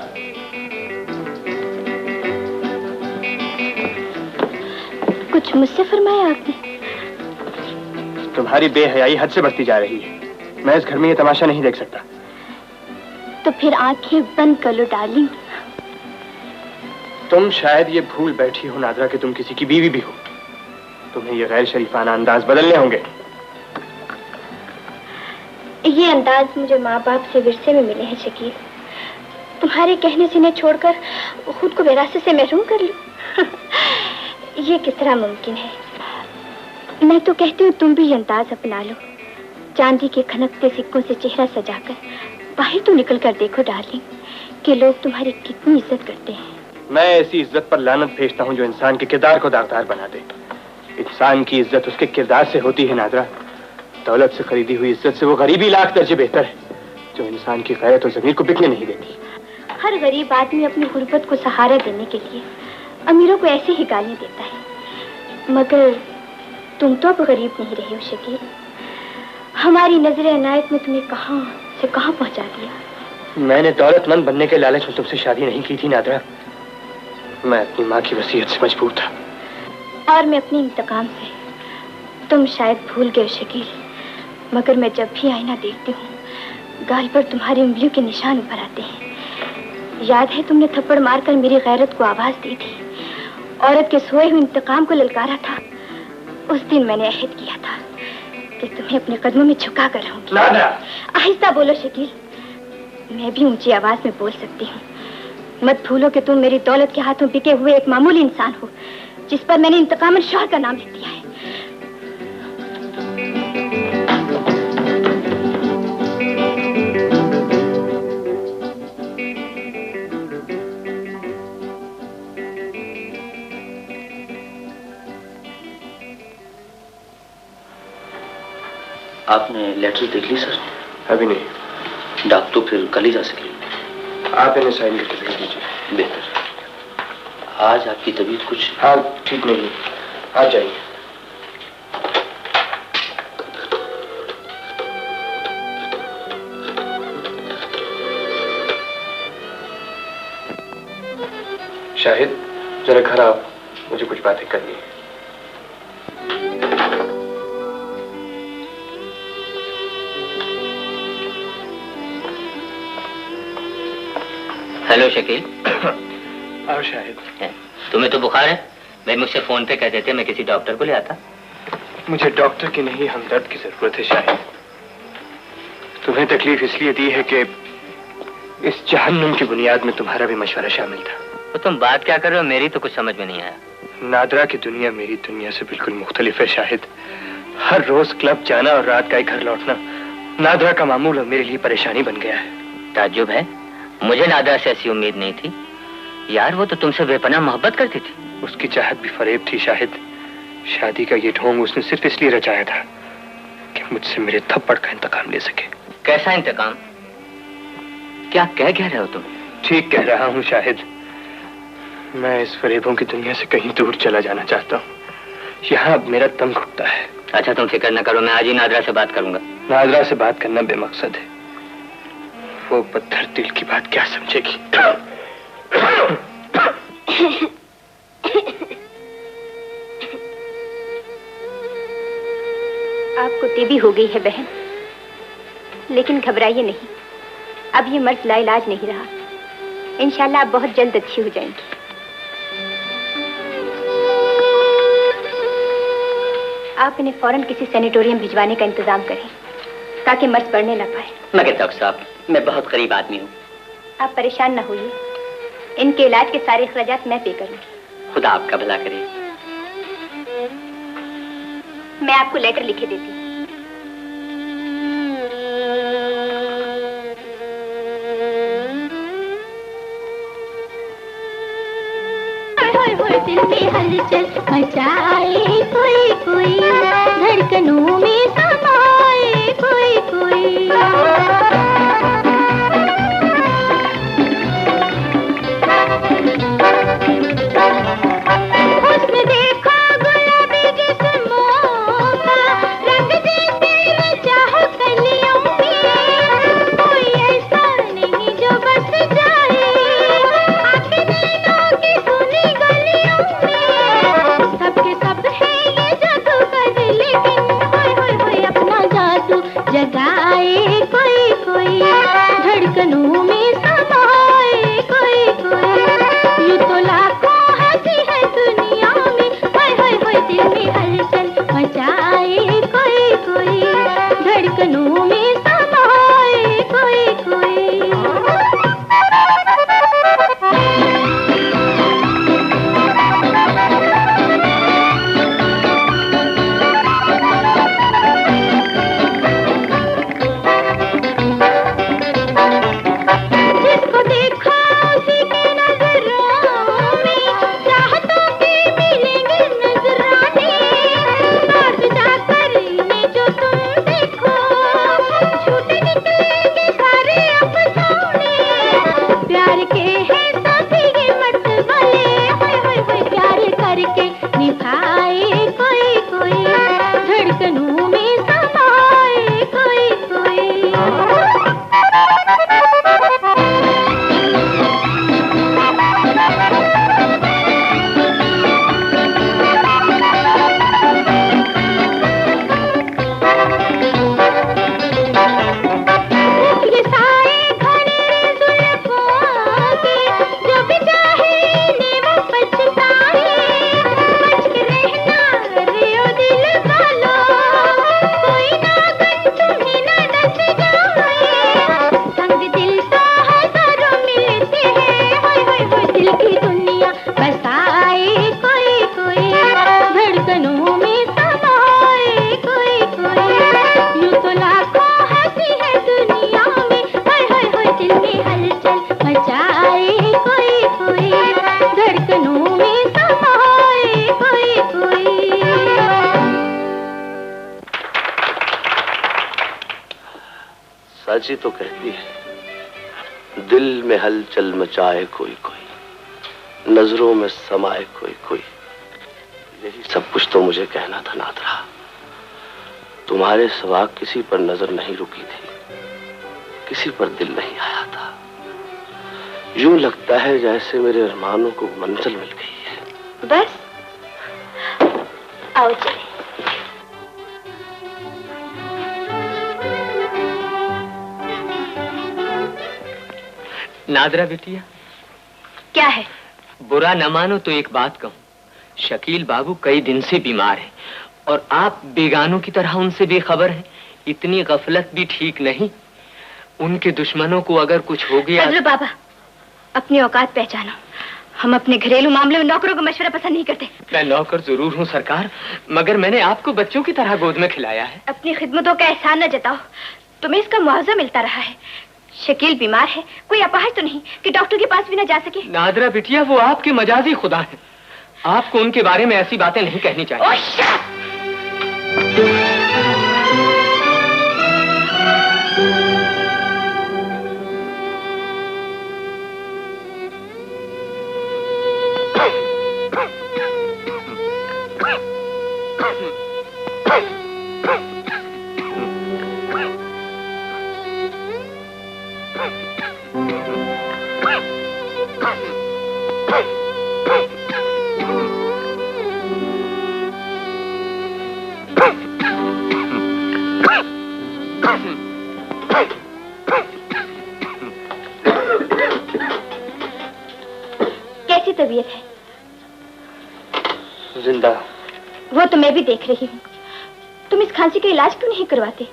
कुछ मुझसे फरमाया आपने? तुम्हारी बेहयाई हद से बढ़ती जा रही है। मैं इस घर में ये तमाशा नहीं देख सकता। तो फिर आंखें बंद कर लो डार्लिंग। तुम शायद ये भूल बैठी हो नादरा कि तुम किसी की बीवी भी हो। तुम्हें ये गैर शरीफाना अंदाज बदलने होंगे। ये अंदाज मुझे माँ बाप से विरसे में मिले हैं शकील। तुम्हारे कहने से इन्हें छोड़कर खुद को विरासत से महरूम कर लूं? ये किस तरह मुमकिन है? मैं तो कहती हूँ तुम भी ये अंदाज अपना लो। चांदी के खनकते सिक्कों से चेहरा सजाकर बाहर तो निकल कर देखो डार्लिंग कि लोग तुम्हारी कितनी इज्जत करते हैं। मैं ऐसी इज्जत पर लानत भेजता हूँ जो इंसान के किरदार को दागदार बना दे। इंसान की इज्जत उसके किरदार से होती है नादरा। दौलत से खरीदी हुई इज्जत से वो गरीबी लाख दर्जे बेहतर है, जो इंसान की गैरत और ज़मीर को बिकने नहीं देती। हर गरीब आदमी अपनी गुर्बत को सहारा देने के लिए अमीरों को ऐसे ही गालियां देता है, मगर तुम तो अब गरीब नहीं रहे हो शकील। हमारी नजर इनायत में तुम्हें कहां से कहां पहुंचा दिया। मैंने दौलतमंद बनने के लालच में तुमसे शादी नहीं की थी नादरा। मैं अपनी माँ की वसीयत से मजबूर था। और मैं अपने इंतकाम से। तुम शायद भूल गए शकील, मगर मैं जब भी आईना देखती हूँ गाल पर तुम्हारी उंगलियों के निशान उभर आते हैं। याद है तुमने थप्पड़ मारकर मेरी गैरत को आवाज दी थी, औरत के सोए हुए इंतकाम को ललकारा था। उस दिन मैंने अहद किया था कि तुम्हें अपने कदमों में झुका कर रहूंगी। आहिस्ता बोलो शकील, मैं भी ऊंची आवाज में बोल सकती हूँ। मत भूलो कि तुम मेरी दौलत के हाथों बिके हुए एक मामूली इंसान हो, जिस पर मैंने इंतकामन शौहर का नाम लिख दिया है। आपने लेटर देख ली सर? अभी नहीं। डाक तो फिर कल ही जा सकेंगे। आप इन्हें साइन करके भेज दीजिए। बेहतर। आज आपकी तबीयत कुछ? हाँ ठीक नहीं, आप जाइए। शाहिद जरा घर आओ, मुझे कुछ बातें करनी है। हेलो शकील। और शाहिद, तुम्हें तो बुखार है? भाई मुझसे फोन पे कह देते, मैं किसी डॉक्टर को ले आता। मुझे डॉक्टर की नहीं हमदर्द की जरूरत है शाहिद। तुम्हें तकलीफ इसलिए दी है कि इस जहन्नुम की बुनियाद में तुम्हारा भी मशवरा शामिल था। तो तुम बात क्या कर रहे हो? मेरी तो कुछ समझ में नहीं आया। नादरा की दुनिया मेरी दुनिया से बिल्कुल मुख्तलिफ है शाहिद। हर रोज क्लब जाना और रात का ही घर लौटना नादरा का मामूल और मेरे लिए परेशानी बन गया है। ताज्जुब है, मुझे नादरा से ऐसी उम्मीद नहीं थी। यार वो तो तुमसे बेपनाह मोहब्बत करती थी। उसकी चाहत भी फरेब थी शाहिद। शादी का ये ढोंग उसने सिर्फ इसलिए रचाया था कि मुझसे मेरे थप्पड़ का इंतकाम ले सके। कैसा इंतकाम? क्या कह रहे हो तुम? ठीक कह रहा हूँ शाहिद। मैं इस फरेबों की दुनिया से कहीं दूर चला जाना चाहता हूँ। यहाँ अब मेरा दम घुटता है। अच्छा तुम फिक्र न करो, मैं आज ही नादरा से बात करूंगा। नादरा से बात करना बेमकसद है। वो पत्थर दिल की बात क्या समझेगी? आपको टीबी हो गई है बहन, लेकिन घबराइए नहीं। अब ये मर्ज लाइलाज नहीं रहा। इंशाल्लाह आप बहुत जल्द अच्छी हो जाएंगी। आप इन्हें फौरन किसी सैनिटोरियम भिजवाने का इंतजाम करें ताकि मर्ज बढ़ने न पाए। मगर डॉक्टर साहब, मैं बहुत गरीब आदमी हूँ। आप परेशान न होइए, इनके इलाज के सारे खर्चात मैं पे करूंगी। खुदा आपका भला करे। मैं आपको लेटर लिखे देती हूँ। दिल में हलचल मचाए कोई कोई, धड़कनों में समाए कोई कोई। हुस्न देखा गुलाबी जिस्मों का, रंग जैसे रचा हो कलियों में। कोई ऐसा नहीं जो बस जाए आंखें नैनों की सुनी गलियों में। सबके सब है ये जादूगर, लेकिन होय होय होय अपना जादू जगाए कोई कोई, धड़कनों में समाए कोई कोई। यूं तो लाखों हंसी है दुनिया में, होय होय होय दिल में हलचल मचाए कोई कोई, धड़कनों में समाए कोई कोई। जिसको देखा उसी के नजरों में, चाहतों के मिलेंगे नजराने। पास जाकर इन्हें जो तुम देखो, छूट निकलेंगे सारे अफसाने। प्यार के हैं सभी ये मतवाले, होय होय होय प्यार करके निभाए कोई कोई, धड़कनों में समाए कोई कोई। ये साए घने जुल्फों के, जो भी चाहे इन्हें वो पछताए। बच के रहना रे ओ दिल वालों, कोई नागन तुम्हें न डस जाए। संग दिल तो हजारों मिलते हैं, होय होय होय दिल की दुनिया बसाए कोई कोई, धड़कनों में समाए कोई कोई। यूं तो लाखों हंसी है दुनिया में, होय होय होय दिल में हलचल मचाए कोई कोई, धड़कनों में समाए कोई कोई। साची तो कहती है, दिल में हलचल मचाए कोई कोई, नजरों में समाए कोई कोई। यही सब कुछ तो मुझे कहना था नादरा। तुम्हारे सिवा किसी पर नजर नहीं रुकी थी, किसी पर दिल नहीं आया था। यूं लगता है जैसे मेरे अरमानों को मंजिल मिल गई है। बस आओ चले। नादरा बिटिया, क्या है? बुरा न मानो तो एक बात कहूँ, शकील बाबू कई दिन से बीमार हैं और आप बेगानों की तरह उनसे बेखबर हैं। इतनी गफलत भी ठीक नहीं। उनके दुश्मनों को अगर कुछ हो गया। फजलू बाबा, अपनी औकात पहचानो। हम अपने घरेलू मामले में नौकरों का मशवरा पसंद नहीं करते। मैं नौकर जरूर हूँ सरकार, मगर मैंने आपको बच्चों की तरह गोद में खिलाया है। अपनी खिदमतों का एहसान न जताओ, तुम्हें इसका मुआवजा मिलता रहा है। शकील बीमार है, कोई अपाहिज तो नहीं कि डॉक्टर के पास भी न जा सके? नादरा बिटिया, वो आपके मजाजी खुदा है, आपको उनके बारे में ऐसी बातें नहीं कहनी चाहिए। कैसी तबीयत है? जिंदा। वो तो मैं भी देख रही हूँ। तुम इस खांसी का इलाज क्यों नहीं करवाते?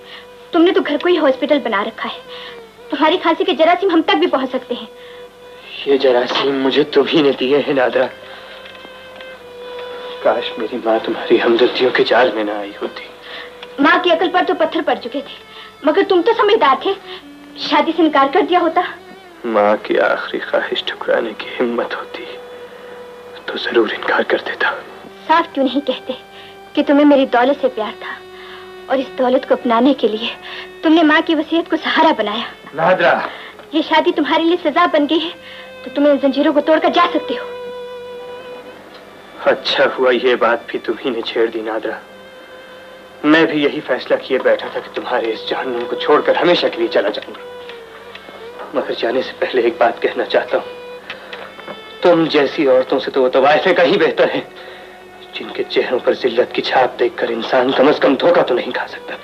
तुमने तो घर को ही हॉस्पिटल बना रखा है। तुम्हारी खांसी के जरासीम हम तक भी पहुंच सकते हैं। ये जरासीम मुझे तुम्ही ने दिए हैं नादरा। काश मेरी माँ तुम्हारी हमदर्दियों के जाल में ना आई होती। माँ की अकल पर तो पत्थर पड़ चुके थे, मगर तुम तो समझदार थे, शादी से इनकार कर दिया होता। माँ की आखिरी ख्वाहिश ठुकराने की हिम्मत होती तो जरूर इनकार कर देता। साफ क्यों नहीं कहते कि तुम्हें मेरी दौलत से प्यार था और इस दौलत को अपनाने के लिए तुमने माँ की वसीयत को सहारा बनाया। नादरा, ये शादी तुम्हारे लिए सजा बन गई है तो तुम इन जंजीरों को तोड़कर जा सकते हो। अच्छा हुआ ये बात भी तुम्ही ने छेड़ दी नादरा। मैं भी यही फैसला किए बैठा था कि तुम्हारे इस जहन्नुम को छोड़कर हमेशा के लिए चला जाऊंगा। मगर जाने से पहले एक बात कहना चाहता हूँ। तुम जैसी औरतों से तो वो तवायफे कहीं बेहतर हैं, जिनके चेहरों पर जिल्लत की छाप देखकर इंसान कम से कम धोखा तो नहीं खा सकता।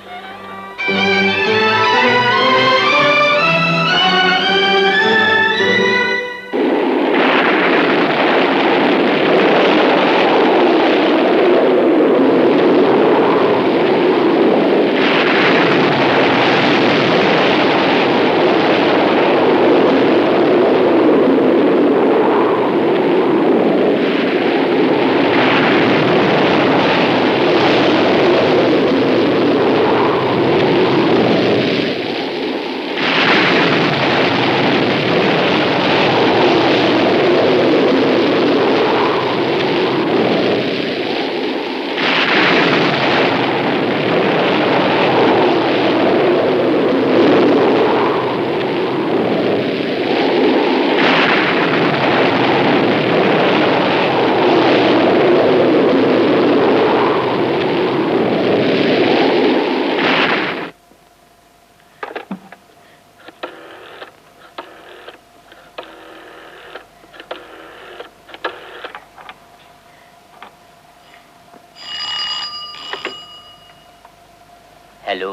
हेलो।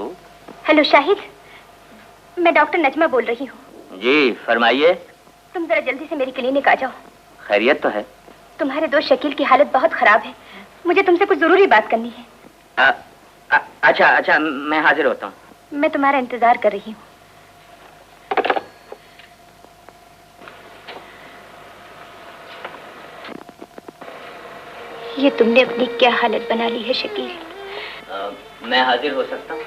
हेलो शाहिद, मैं डॉक्टर नजमा बोल रही हूँ। जी फरमाइए। तुम जरा जल्दी से मेरी क्लिनिक आ जाओ। खैरियत तो है? तुम्हारे दोस्त शकील की हालत बहुत खराब है, मुझे तुमसे कुछ जरूरी बात करनी है। अच्छा मैं हाजिर होता हूँ। मैं तुम्हारा इंतजार कर रही हूँ। ये तुमने अपनी क्या हालत बना ली है शकील। मैं हाजिर हो सकता हूँ?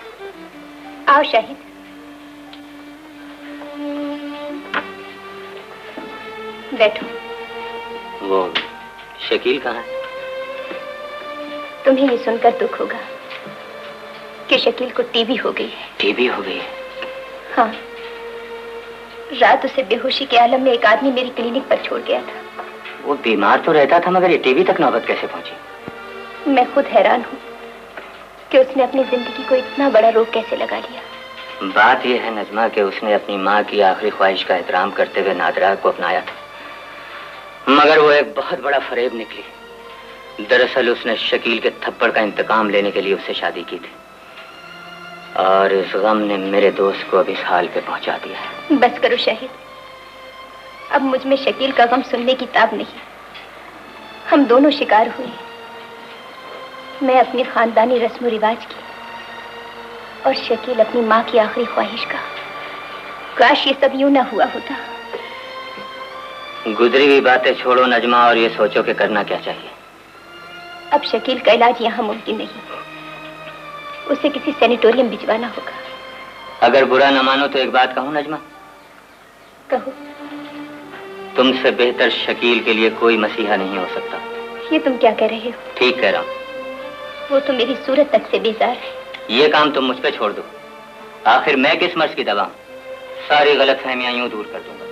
आओ शाहिद। बैठो। वो शकील कहाँ है? तुम्हें ये सुनकर दुख होगा कि शकील को टीबी हो गई है। टीबी हो गई है? हाँ, रात उसे बेहोशी के आलम में एक आदमी मेरी क्लिनिक पर छोड़ गया था। वो बीमार तो रहता था, मगर ये टीबी तक नौबत कैसे पहुंची? मैं खुद हैरान हूँ कि उसने अपनी जिंदगी को इतना बड़ा रोग कैसे लगा लिया। बात यह है नजमा कि उसने अपनी माँ की आखिरी ख्वाहिश का एहतराम करते हुए नादरा को अपनाया था, मगर वो एक बहुत बड़ा फरेब निकली। दरअसल उसने शकील के थप्पड़ का इंतकाम लेने के लिए उससे शादी की थी और इस गम ने मेरे दोस्त को अब इस हाल पे पहुंचा दिया है। बस करो शाहिद, अब मुझ में शकील का गम सुनने की ताब नहीं। हम दोनों शिकार हुए, मैं अपनी खानदानी रस्म रिवाज की और शकील अपनी माँ की आखिरी ख्वाहिश का। काश ये सब यूं ना हुआ होता। गुजरी हुई बातें छोड़ो नजमा और ये सोचो कि करना क्या चाहिए। अब शकील का इलाज यहाँ मुमकिन नहीं, उसे किसी सैनिटोरियम भिजवाना होगा। अगर बुरा न मानो तो एक बात कहूँ नजमा? कहो। तुमसे बेहतर शकील के लिए कोई मसीहा नहीं हो सकता। ये तुम क्या कह रहे हो? ठीक कह रहा हूँ। वो तो मेरी सूरत तक से बेजार है। ये काम तुम मुझ पे छोड़ दो। आखिर मैं किस मर्ज की दवा हूँ? सारी गलतफहमियां यूं दूर कर दूंगा।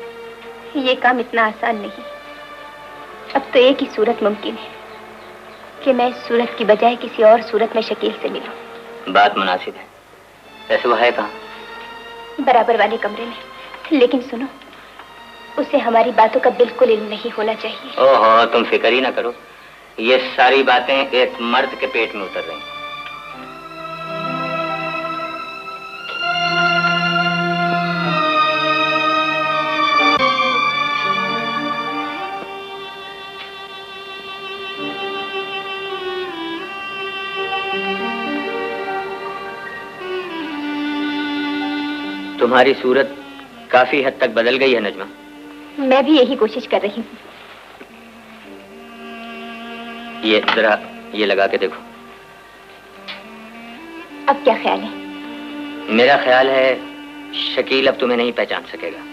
ये काम इतना आसान नहीं। अब तो एक ही सूरत मुमकिन है कि मैं इस सूरत की बजाय किसी और सूरत में शकील से मिलूं। बात मुनासिब है। वैसे वो है कहाँ? बराबर वाले कमरे में। लेकिन सुनो, उसे हमारी बातों का बिल्कुल इल्म नहीं होना चाहिए। ओहो, तुम फिक्र ही ना करो। ये सारी बातें एक मर्द के पेट में उतर रही हैं। तुम्हारी सूरत काफी हद तक बदल गई है नजमा। मैं भी यही कोशिश कर रही हूँ। ये जरा ये लगा के देखो। अब क्या ख्याल है? मेरा ख्याल है शकील अब तुम्हें नहीं पहचान सकेगा।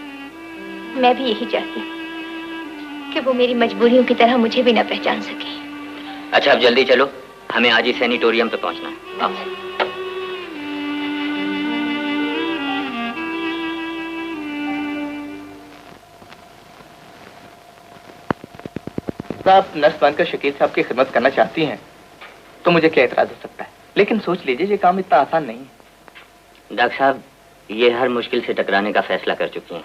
मैं भी यही चाहती हूँ कि वो मेरी मजबूरियों की तरह मुझे भी ना पहचान सके। अच्छा अब जल्दी चलो, हमें आज ही सैनिटोरियम पे पहुंचना है। आओ। आप नर्स बनकर शकील साहब की खिदमत करना चाहती हैं तो मुझे क्या एतराज हो सकता है, लेकिन सोच लीजिए ये काम इतना आसान नहीं है। डॉक्टर साहब, ये हर मुश्किल से टकराने का फैसला कर चुकी हैं।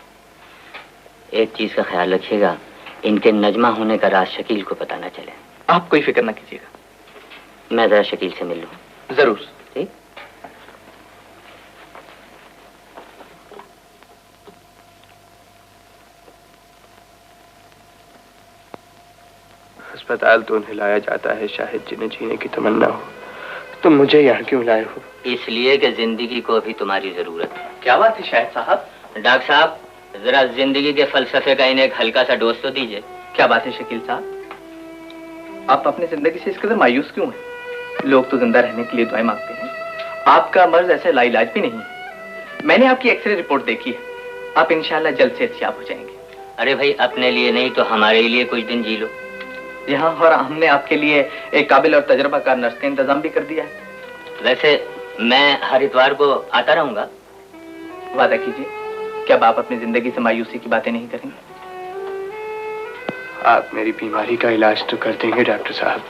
एक चीज का ख्याल रखिएगा, इनके नजमा होने का राज शकील को पता ना चले। आप कोई फिक्र ना कीजिएगा। मैं जरा शकील से मिल लूं। जरूर। ठीक। अस्पताल तो उन्हें लाया जाता है शायद जिन्हें जीने की तमन्ना हो। तुम मुझे यहाँ क्यों लाए हो? इसलिए कि जिंदगी को अभी तुम्हारी जरूरत है। क्या बात है शाहिद साहब? डॉक्टर साहब, जरा जिंदगी के फलसफे का इन्हें एक हल्का सा डोज तो दीजिए। क्या बात है शकील साहब, आप अपनी जिंदगी से इस कदर मायूस क्यों हैं? लोग तो जिंदा रहने के लिए दुआएं मांगते हैं, आपका मर्ज ऐसे लाइलाज भी नहीं है। मैंने आपकी एक्सरे रिपोर्ट देखी है, आप इंशाल्लाह जल्द से अच्छे आप हो जाएंगे। अरे भाई, अपने लिए नहीं तो हमारे लिए कुछ दिन जी लो। यहाँ और हमने आपके लिए एक काबिल और तजर्बाकार नर्स का इंतजाम भी कर दिया है। वैसे मैं हर इतवार को आता रहूंगा। वादा कीजिए कि अब आप अपनी जिंदगी से मायूसी की बातें नहीं करेंगे। आप मेरी बीमारी का इलाज तो कर देंगे डॉक्टर साहब,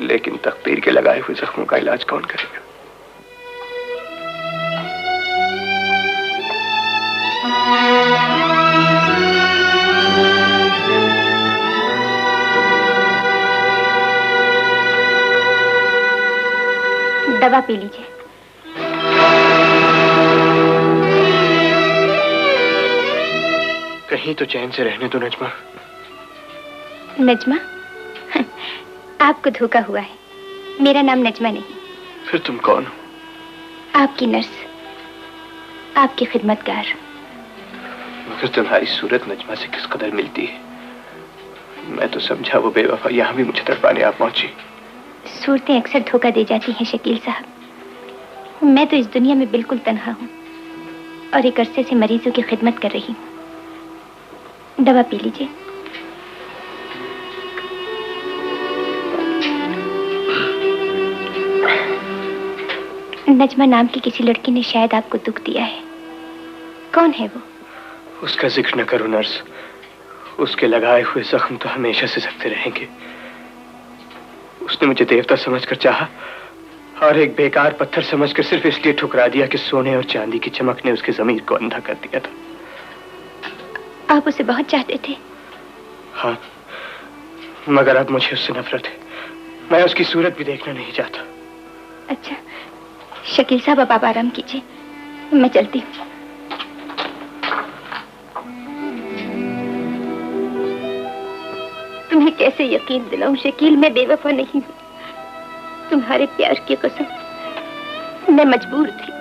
लेकिन तकदीर के लगाए हुए जख्मों का इलाज कौन करेगा? दवा पी लीजिए। कहीं तो चैन से रहने दो नजमा। नजमा? आपको धोखा हुआ है, मेरा नाम नजमा नहीं। फिर तुम कौन हो? आपकी नर्स, आपकी खिदमतगार। मगर तुम्हारी सूरत नजमा से किस कदर मिलती है। मैं तो समझा वो बेवफा यहाँ भी मुझे तड़पाने आ पहुंची। सूरतें अक्सर धोखा दे जाती हैं शकील साहब। मैं तो इस दुनिया में बिल्कुल तन्हा हूँ और एक अरसे से मरीजों की खिदमत कर रही हूँ। दवा पी लीजिए। नजमा नाम की किसी लड़की ने शायद आपको दुख दिया है। कौन है वो? उसका जिक्र न करो नर्स। उसके लगाए हुए जख्म तो हमेशा से सकते रहेंगे। उसने मुझे देवता समझकर चाहा और एक बेकार पत्थर समझकर सिर्फ इसलिए ठुकरा दिया कि सोने और चांदी की चमक ने उसके ज़मीर को अंधा कर दिया था। आप उसे बहुत चाहते थे? हाँ, मगर अब मुझे उससे नफरत है। मैं उसकी सूरत भी देखना नहीं चाहता। अच्छा शकील साहब, अब आप आराम कीजिए, मैं चलती हूँ। तुम्हें कैसे यकीन दिलाऊं शकील, मैं बेवफा नहीं हूँ। तुम्हारे प्यार की कसम, मैं मजबूर थी।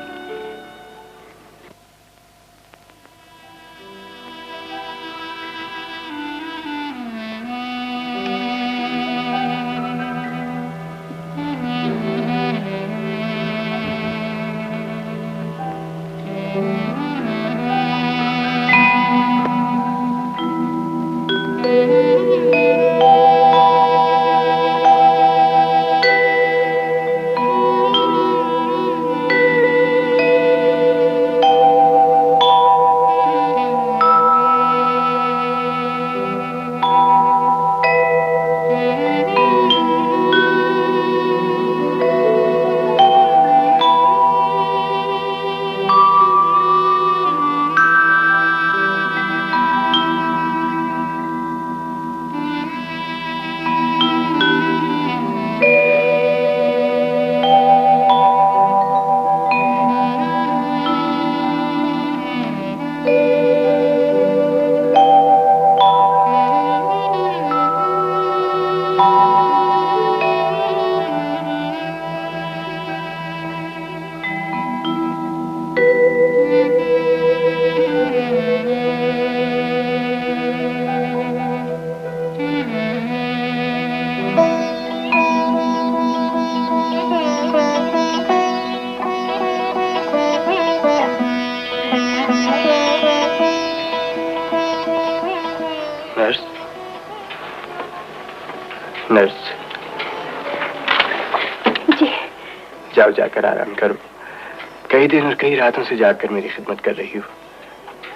जाओ, जाकर आराम करो। कई दिन और कई रातों से जागकर मेरी खिदमत कर रही हो।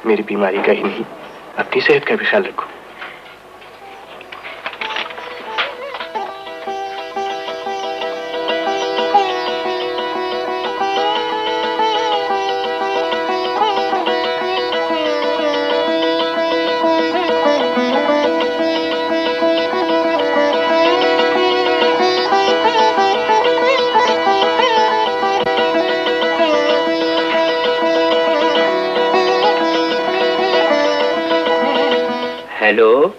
मेरी बीमारी का ही नहीं, अपनी सेहत का भी ख्याल रखो। हेलो,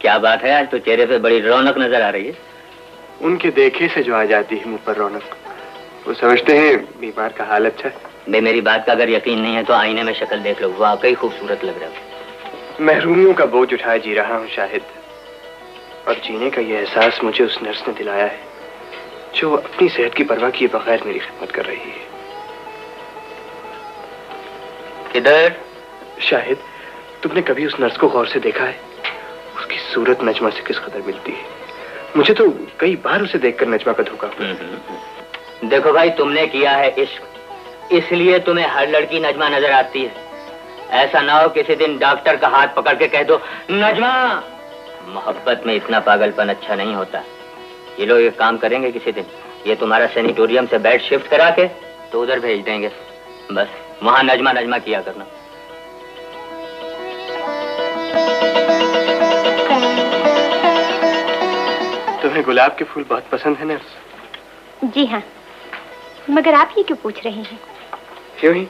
क्या बात है? आज तो चेहरे पे बड़ी रौनक नजर आ रही है। उनके देखे से जो आ जाती है मुंह पर रौनक, वो समझते हैं बीमार का हाल अच्छा है। बे, मेरी बात का अगर यकीन नहीं है तो आईने में शक्ल देख लो, वाकई खूबसूरत लग रहा है। महरूमियों का बोझ उठाए जी रहा हूँ शाहिद, और जीने का ये एहसास मुझे उस नर्स ने दिलाया है जो अपनी सेहत की परवाह किए बगैर मेरी खिदमत कर रही है। किधर? शाहिद, तुमने कभी उस नर्स को गौर से देखा है? उसकी सूरत नजमा से किस कदर मिलती है। मुझे तो कई बार उसे देखकर नजमा का धोखा हुआ। देखो भाई, तुमने किया है इश्क, इसलिए तुम्हें हर लड़की नजमा नजर आती है। ऐसा ना हो किसी दिन डॉक्टर का हाथ पकड़ के कह दो नजमा। मोहब्बत में इतना पागलपन अच्छा नहीं होता। ये लोग एक काम करेंगे किसी दिन, ये तुम्हारा सैनिटोरियम से बेड शिफ्ट करा के तो उधर भेज देंगे। बस वहां नजमा नजमा किया करना। तुम्हें गुलाब के फूल बहुत पसंद है नर्स? जी हाँ, मगर आप ये क्यों पूछ रहे हैं? क्यों ही,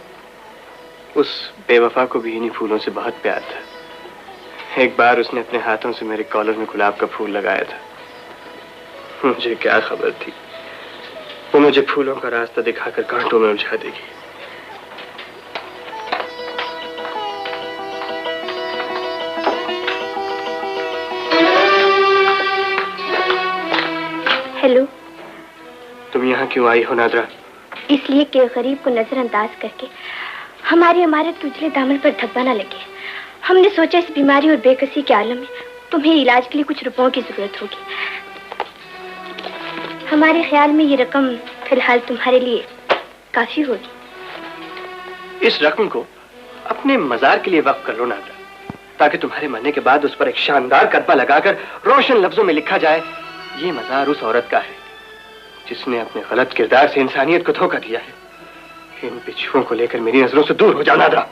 उस बेवफा को भी इन्हीं फूलों से बहुत प्यार था। एक बार उसने अपने हाथों से मेरे कॉलर में गुलाब का फूल लगाया था। मुझे क्या खबर थी वो मुझे फूलों का रास्ता दिखाकर कांटों में उलझा देगी। हेलो। तुम यहाँ क्यों आई हो नादरा? इसलिए कि गरीब को नजरअंदाज करके हमारी इमारत के उजले दामन पर धब्बा न लगे। हमने सोचा इस बीमारी और बेकसी के आलम में तुम्हें इलाज के लिए कुछ रुपयों की जरूरत होगी। हमारे ख्याल में ये रकम फिलहाल तुम्हारे लिए काफी होगी। इस रकम को अपने मजार के लिए वक्फ कर लो नादरा, ताकि तुम्हारे मरने के बाद उस पर एक शानदार कतबा लगाकर रोशन लफ्जों में लिखा जाए, ये मजार उस औरत का है जिसने अपने गलत किरदार से इंसानियत को धोखा दिया है। इन बिच्छुओं को लेकर मेरी नजरों से दूर हो जाओ नादरा।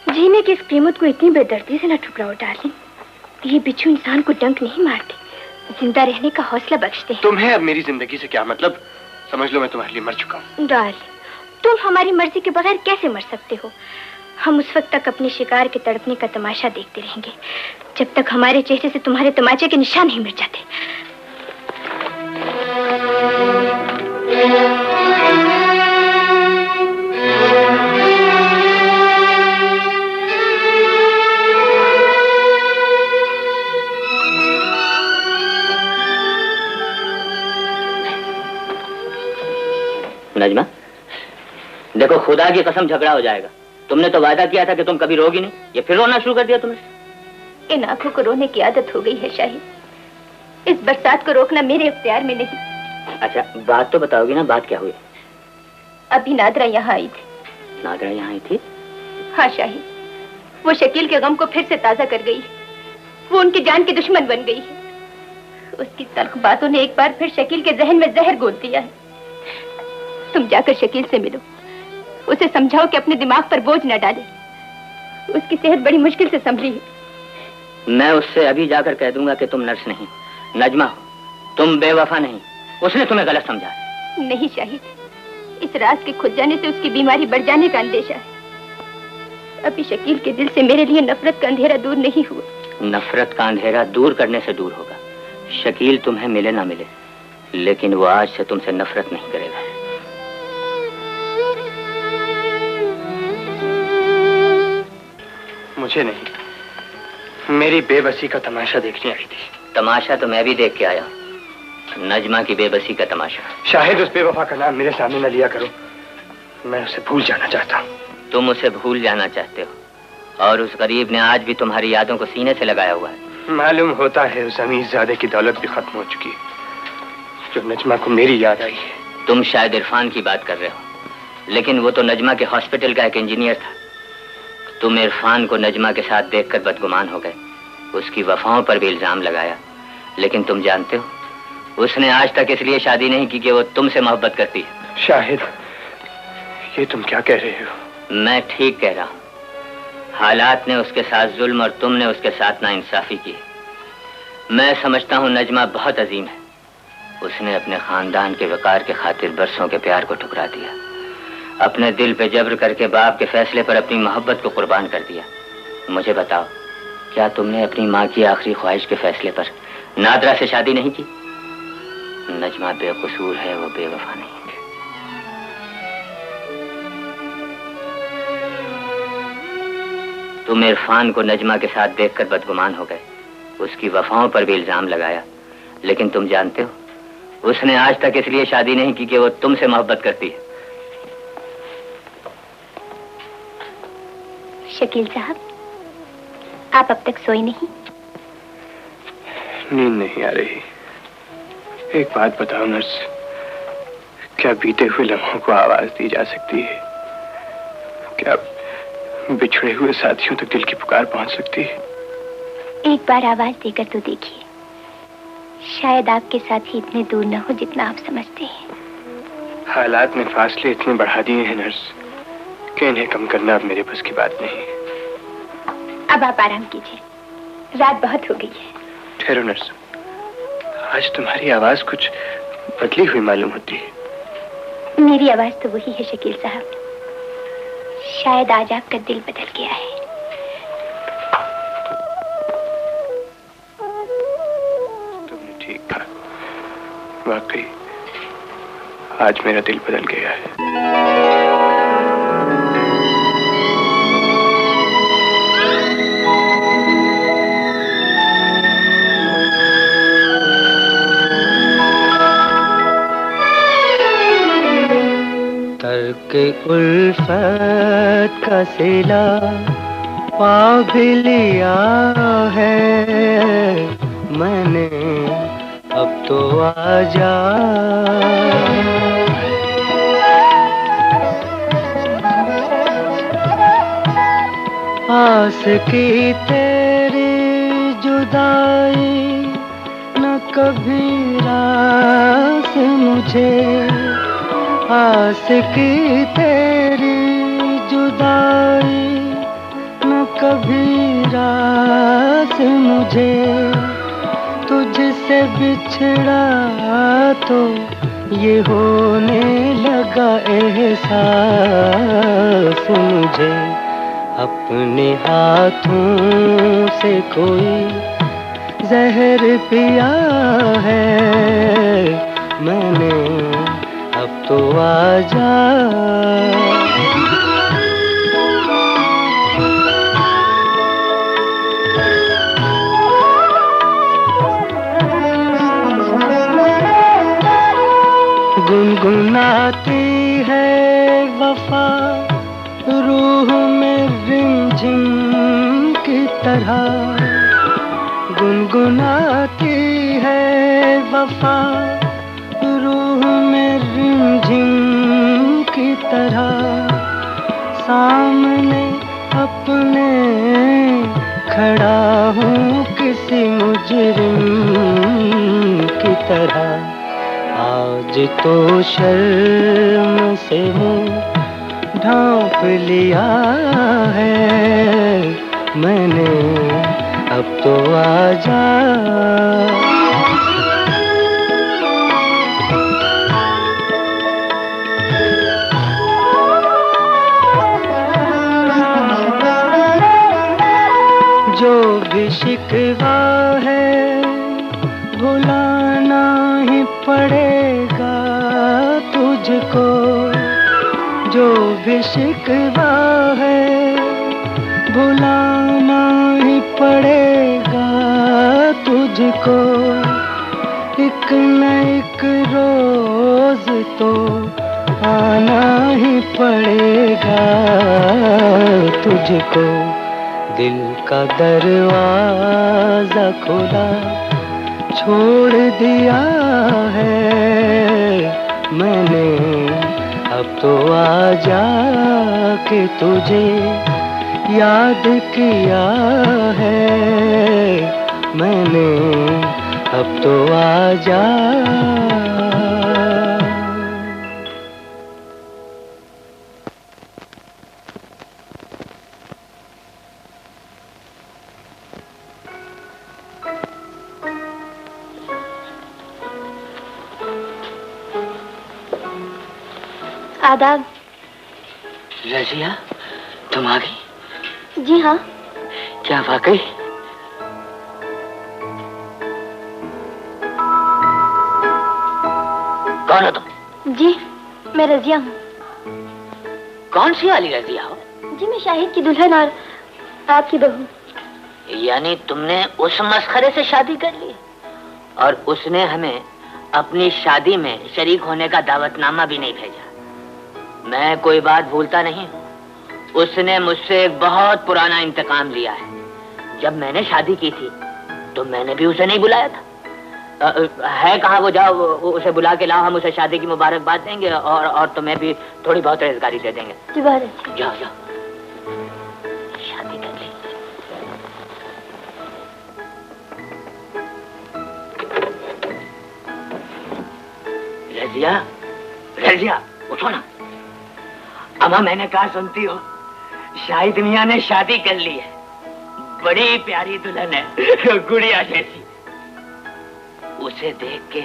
जीने की इस कीमत को इतनी बेदर्दी से न ठुकराओ डार्लिंग। ये बिच्छू इंसान को डंक नहीं मारते, जिंदा रहने का हौसला बख्शते हैं। तुम्हें अब मेरी जिंदगी से क्या मतलब? समझ लो मैं तुम्हारे लिए मर चुका हूँ। डार्लिंग, तुम हमारी मर्जी के बगैर कैसे मर सकते हो? हम उस वक्त तक अपने शिकार के तड़पने का तमाशा देखते रहेंगे जब तक हमारे चेहरे से तुम्हारे तमाचे के निशान नहीं मिट जाते। नजमा, देखो खुदा की कसम झगड़ा हो जाएगा। तुमने तो वादा किया था कि तुम कभी रोगी नहीं, ये फिर रोना शुरू कर दिया तुमने। इन आंखों को रोने की आदत हो गई है शाहिद। इस बरसात को रोकना मेरे इख्तियार में नहीं। अच्छा, बात तो बताओगी ना, बात क्या हुई? अभी नादरा यहाँ आई थी। नादरा यहाँ आई थी? हाँ शाहिद, वो शकील के गम को फिर से ताजा कर गई है। वो उनकी जान की दुश्मन बन गई है। उसकी तल्ख बातों ने एक बार फिर शकील के जहन में जहर घोल दिया है। तुम जाकर शकील से मिलो, उसे समझाओ कि अपने दिमाग पर बोझ न डाले। उसकी सेहत बड़ी मुश्किल से संभली है। मैं उससे अभी जाकर कह दूंगा कि तुम नर्स नहीं, नजमा हो, तुम बेवफा नहीं। उसने तुम्हें गलत समझा है। नहीं शाहिद, इस राज के खुद जाने से उसकी बीमारी बढ़ जाने का अंदेशा है। अभी शकील के दिल से मेरे लिए नफरत का अंधेरा दूर नहीं हुआ। नफरत का अंधेरा दूर करने से दूर होगा। शकील तुम्हें मिले ना मिले, लेकिन वो आज से तुमसे नफरत नहीं करेगा। मुझे नहीं, मेरी बेबसी का तमाशा देखने आई थी। तमाशा तो मैं भी देख के आया, नजमा की बेबसी का तमाशा। शाहिद, उस बेवफा का नाम मेरे सामने न लिया करो। मैं उसे भूल जाना चाहता हूँ। तुम उसे भूल जाना चाहते हो, और उस गरीब ने आज भी तुम्हारी यादों को सीने से लगाया हुआ है। मालूम होता है उस अमीरजादे की दौलत भी खत्म हो चुकी है, जो नजमा को मेरी याद आई है। तुम शायद इरफान की बात कर रहे हो, लेकिन वो तो नजमा के हॉस्पिटल का एक इंजीनियर था। तुम इरफान को नजमा के साथ देखकर बदगुमान हो गए, उसकी वफाओं पर भी इल्जाम लगाया। लेकिन तुम जानते हो, उसने आज तक इसलिए शादी नहीं की कि वो तुमसे मोहब्बत करती है। शाहिद, ये तुम क्या कह रहे हो? मैं ठीक कह रहा हूँ। हालात ने उसके साथ जुल्म और तुमने उसके साथ नाइंसाफी की। मैं समझता हूँ नजमा बहुत अजीम है। उसने अपने खानदान के वकार के खातिर बरसों के प्यार को ठुकरा दिया। अपने दिल पे जबर करके बाप के फैसले पर अपनी मोहब्बत को कुर्बान कर दिया। मुझे बताओ, क्या तुमने अपनी माँ की आखिरी ख्वाहिश के फैसले पर नादरा से शादी नहीं की? नजमा बेकसूर है, वो बेवफा नहीं है। तुम इरफान को नजमा के साथ देखकर बदगुमान हो गए, उसकी वफाओं पर भी इल्जाम लगाया। लेकिन तुम जानते हो, उसने आज तक इसलिए शादी नहीं की कि वो तुमसे मोहब्बत करती है। शकील साहब, आप अब तक सोए नहीं? नींद नहीं आ रही। एक बात बताओ नर्स, क्या बीते हुए लम्हों को आवाज दी जा सकती है? क्या बिछड़े हुए साथियों तक दिल की पुकार पहुंच सकती है? एक बार आवाज देकर तो देखिए, शायद आपके साथी इतने दूर न हो जितना आप समझते हैं। हालात ने फासले इतने बढ़ा दिए हैं नर्स कि इन्हें कम करना अब मेरे बस की बात नहीं। अब आप आराम कीजिए, रात बहुत हो गई है। ठहरो नर्स, आज तुम्हारी आवाज कुछ बदली हुई मालूम होती है। मेरी आवाज तो वही है शकील साहब, शायद आज आपका दिल बदल गया है। तुमने ठीक कहा, वाकई आज मेरा दिल बदल गया है। के उल्फत का सिला पा भी लिया है मैंने, अब तो आजा। आस की तेरी जुदाई न कभी रास मुझे, आस की तेरी जुदाई न कभी रास मुझे, तुझसे बिछड़ा तो ये होने लगा एहसास मुझे। अपने हाथों से कोई जहर पिया है मैंने, अब तो आजा। गुनगुनाती है वफा रूह में रिमझिम की तरह, गुनगुनाती है वफा रूह में रिमझिम की तरह, सामने अपने खड़ा हूँ किसी मुजरिम की तरह। आज तो शर्म से मुँह ढांप लिया है मैंने, अब तो आजा। जो भी शिकवा है भुलाना ही पड़ेगा तुझको, जो भी शिकवा है भुलाना ही पड़ेगा तुझको। एक न एक रोज तो आना ही पड़ेगा तुझको। दिल का दरवाजा खुला छोड़ दिया है मैंने अब तो आजा के तुझे याद किया है, मैंने अब तो आजा। आदाब। रजिया, तुम आ गई? जी हाँ। क्या वाकई? कौन हो तुम? जी मैं रजिया हूँ। कौन सी वाली रजिया हो? जी मैं शाहिद की दुल्हन और आपकी बहू। यानी तुमने उस मस्खरे से शादी कर ली और उसने हमें अपनी शादी में शरीक होने का दावतनामा भी नहीं भेजा। मैं कोई बात भूलता नहीं। उसने मुझसे एक बहुत पुराना इंतकाम लिया है। जब मैंने शादी की थी तो मैंने भी उसे नहीं बुलाया था। है कहाँ वो? जाओ उसे बुला के लाओ, हम उसे शादी की मुबारकबाद देंगे और तुम्हें भी थोड़ी बहुत रेज़गारी दे देंगे। जी बहुत अच्छा। जाओ जाओ, शादी कर ली। रजिया, रजिया उठो ना। अम्मा मैंने कहा सुनती हो? शाहिद मियाँ ने शादी कर ली है। बड़ी प्यारी दुल्हन है, गुड़िया जैसी। उसे देख के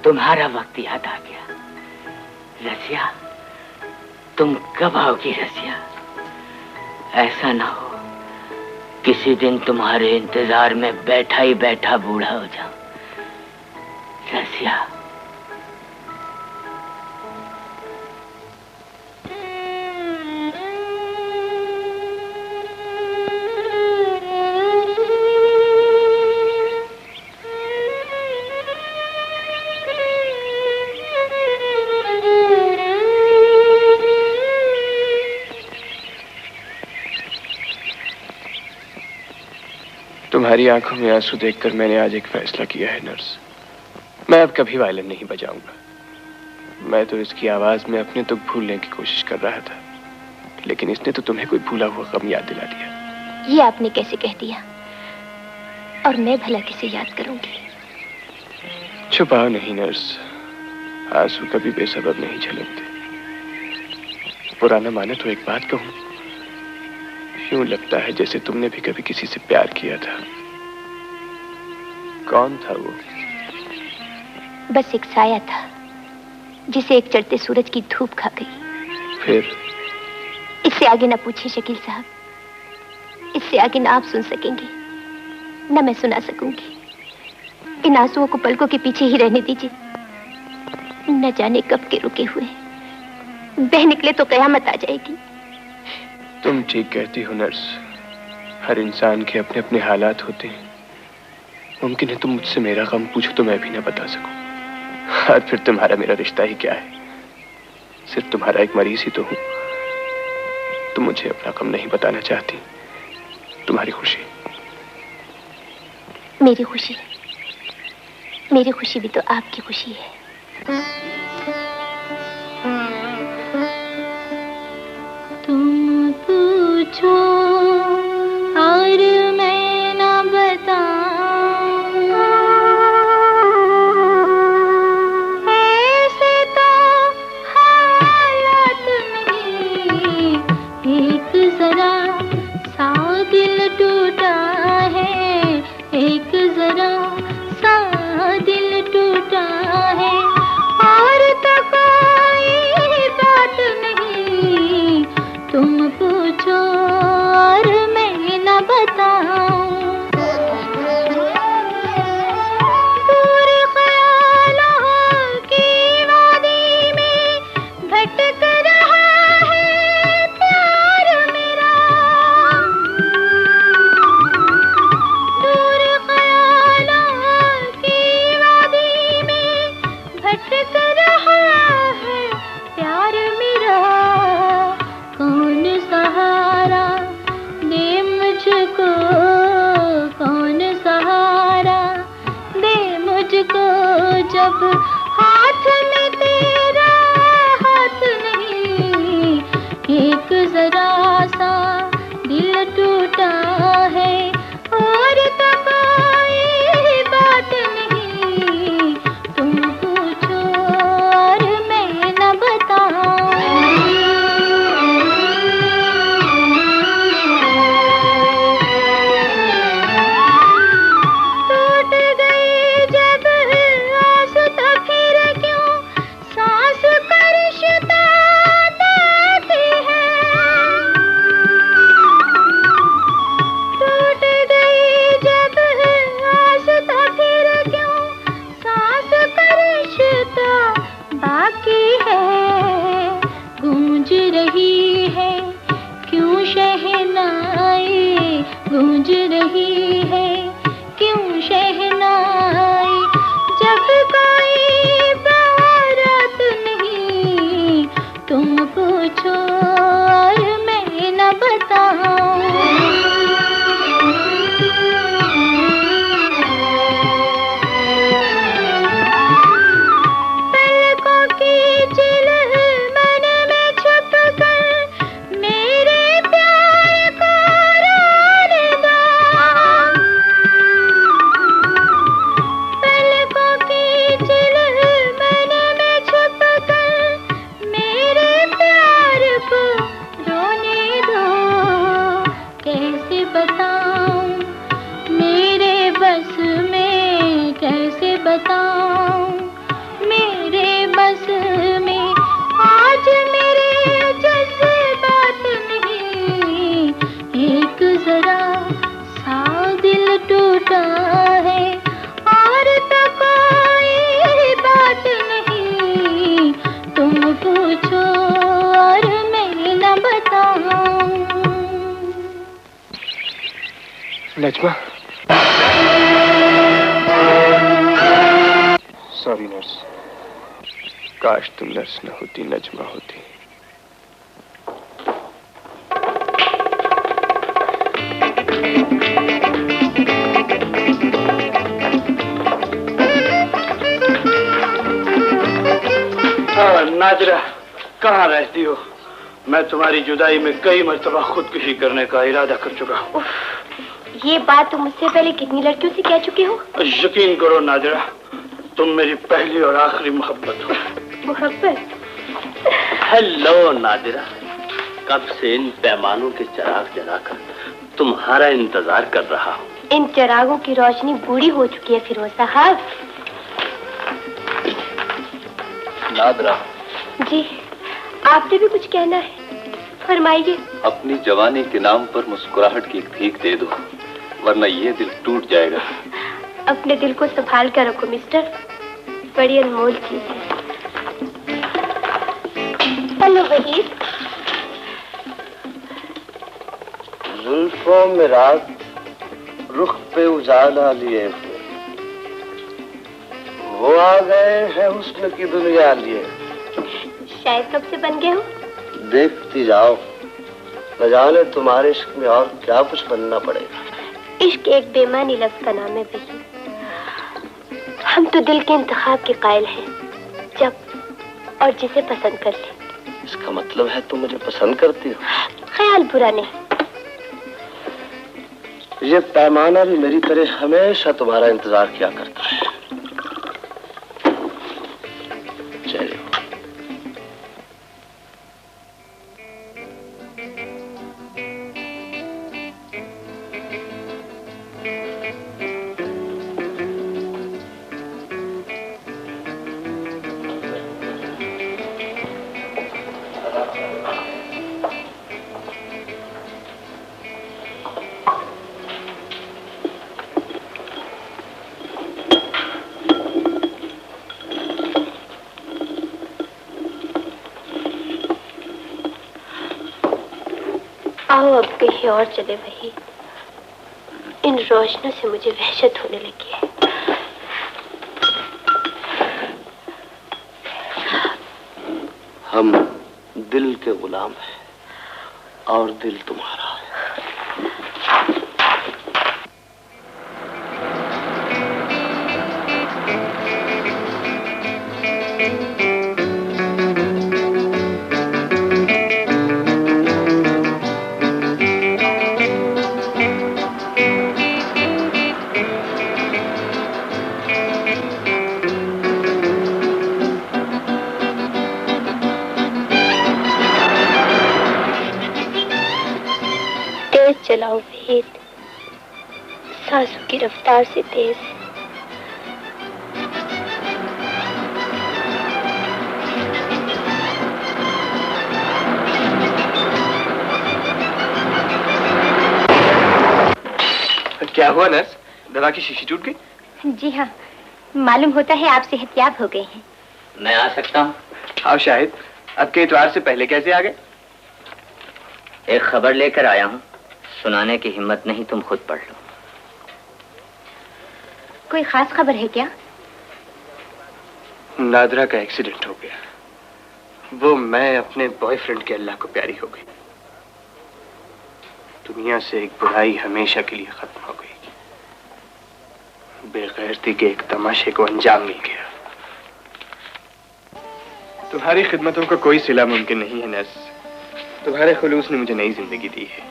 तुम्हारा वक्त याद आ गया। रजिया, तुम कब आओगी रजिया? ऐसा ना हो किसी दिन तुम्हारे इंतजार में बैठा ही बैठा बूढ़ा हो जाऊं। रजिया, तुम्हारी आंखों में आंसू देखकर मैंने आज एक फैसला किया है नर्स। मैं अब कभी वायलिन नहीं बजाऊंगा। मैं तो इसकी आवाज में अपने दुख भूलने की कोशिश कर रहा था, लेकिन इसने तो तुम्हें कोई भूला हुआ गम याद दिला दिया। ये आपने कैसे कह दिया? और मैं भला किसे याद करूंगी? छुपाओ नहीं नर्स, आंसू कभी बेसबब नहीं छलकते। पुराना माने तो एक बात कहूं, यूं लगता है जैसे तुमने भी कभी किसी से प्यार किया था। कौन था वो? बस एक साया था जिसे एक चढ़ते सूरज की धूप खा गई। फिर? इससे आगे ना पूछिए शकील साहब, इससे आगे ना आप सुन सकेंगे ना मैं सुना सकूंगी। इन आंसुओं को पलकों के पीछे ही रहने दीजिए। न जाने कब के रुके हुए बह निकले तो कयामत आ जाएगी। तुम ठीक कहती हो नर्स, हर इंसान के अपने अपने हालात होते हैं। मुमकिन है तुम मुझसे मेरा गम पूछो तो मैं भी ना बता सकूं। और फिर तुम्हारा मेरा रिश्ता ही क्या है? सिर्फ तुम्हारा एक मरीज ही तो हूं। तुम मुझे अपना गम नहीं बताना चाहती, तुम्हारी खुशी। मेरी खुशी? मेरी खुशी भी तो आपकी खुशी है। तुम पूछो और मैं ना बताऊं, ऐसे तो हालात नहीं। एक जरा सा दिल टूटा है, एक जरा सा दिल टूटा है। और तो कोई बात नहीं, तुम पूछो और मैं न बताऊं। पूरे ख्यालों की वादी में भटक रहा है प्यार मेरा। एक जरा सा दिल टूटा है और तो कोई बात नहीं, तुम पूछो और मैं न बताऊं। टूट गई जब आस तो फिर क्यों सांस करशता देती है। टूट गई जब आस तो फिर क्यों सांस करशता बाकी है। गूंज रही है क्यों शहनाई, गूंज रही है क्यों शहनाई। जब कोई बारात नहीं, तुम पूछो और मैं न बताऊं। पलकों की चिल्ह मन में छुप कर मेरे प्यार को रोने दो। पलकों की चिल्ह मन में छुप कर मेरे प्यार को रोने दो। कैसे बताऊं मेरे बस में, कैसे बताऊं मेरे बस में। आज मेरे जज्बात नहीं, एक जरा सा दिल टूटा है और तो कोई बात नहीं, तुम पूछो और मैं न बताऊं। नजमा, सॉरी नर्स, काश तुम नर्स न होती, नजमा होती। नाजरा, कहाँ रहती हो? मैं तुम्हारी जुदाई में कई मर्तबा खुदकुशी करने का इरादा कर चुका हूँ। ये बात तुम मुझसे पहले कितनी लड़कियों से कह चुके हो? यकीन करो नाजरा, तुम मेरी पहली और आखिरी मोहब्बत हो। मोहब्बत? हेलो नादिरा, कब से इन पैमानों के चिराग जलाकर तुम्हारा इंतजार कर रहा हूँ। इन चिरागों की रोशनी बूढ़ी हो चुकी है फिरोज साहब। नादिरा जी, आपने भी कुछ कहना है? फरमाइए। अपनी जवानी के नाम पर मुस्कुराहट की एक भीख दे दो, वरना ये दिल टूट जाएगा। अपने दिल को संभाल कर रखो मिस्टर, बड़ी अनमोल चीज है। हेलो वहीद। जुल्फों में रात, रुख पे उजाला लिए हुए, वो आ गए हैं हुस्न की दुनिया लिए। शायद कब से बन गए हो? देखती जाओ, न जाने तुम्हारे इश्क में और क्या कुछ बनना पड़ेगा। इश्क एक बेमानी लफ्ज का नाम है वहीद। हम तो दिल के इंतखाब के कायल हैं, जब और जिसे पसंद कर ले। इसका मतलब है तुम मुझे पसंद करती हो? ख्याल बुरा नहीं। ये पैमाना भी मेरी तरह हमेशा तुम्हारा इंतजार किया करता है। चलो। आओ अब कहीं और चले वही। इन रोशनों से मुझे वहशत होने लगी है। हम दिल के गुलाम हैं और दिल तुम्हारा है। चलाओ वेद, सांसों की रफ्तार से तेज। क्या हुआ नर्स? दवा की शीशी टूट गई? जी हाँ, मालूम होता है आप सेहतयाब हो गए हैं। मैं आ सकता हूँ? आओ शाहिद, अब के इतवार से पहले कैसे आ गए? एक खबर लेकर आया हूँ, सुनाने की हिम्मत नहीं, तुम खुद पढ़ लो। कोई खास खबर है क्या? नादरा का एक्सीडेंट हो गया। वो मैं अपने बॉयफ्रेंड के अल्लाह को प्यारी हो गई। दुनिया से एक बुराई हमेशा के लिए खत्म हो गई। बेगैरती के एक तमाशे को अंजाम मिल गया। तुम्हारी खिदमतों का कोई सिला मुमकिन नहीं है नर्स। तुम्हारे खुलूस ने मुझे नई जिंदगी दी है,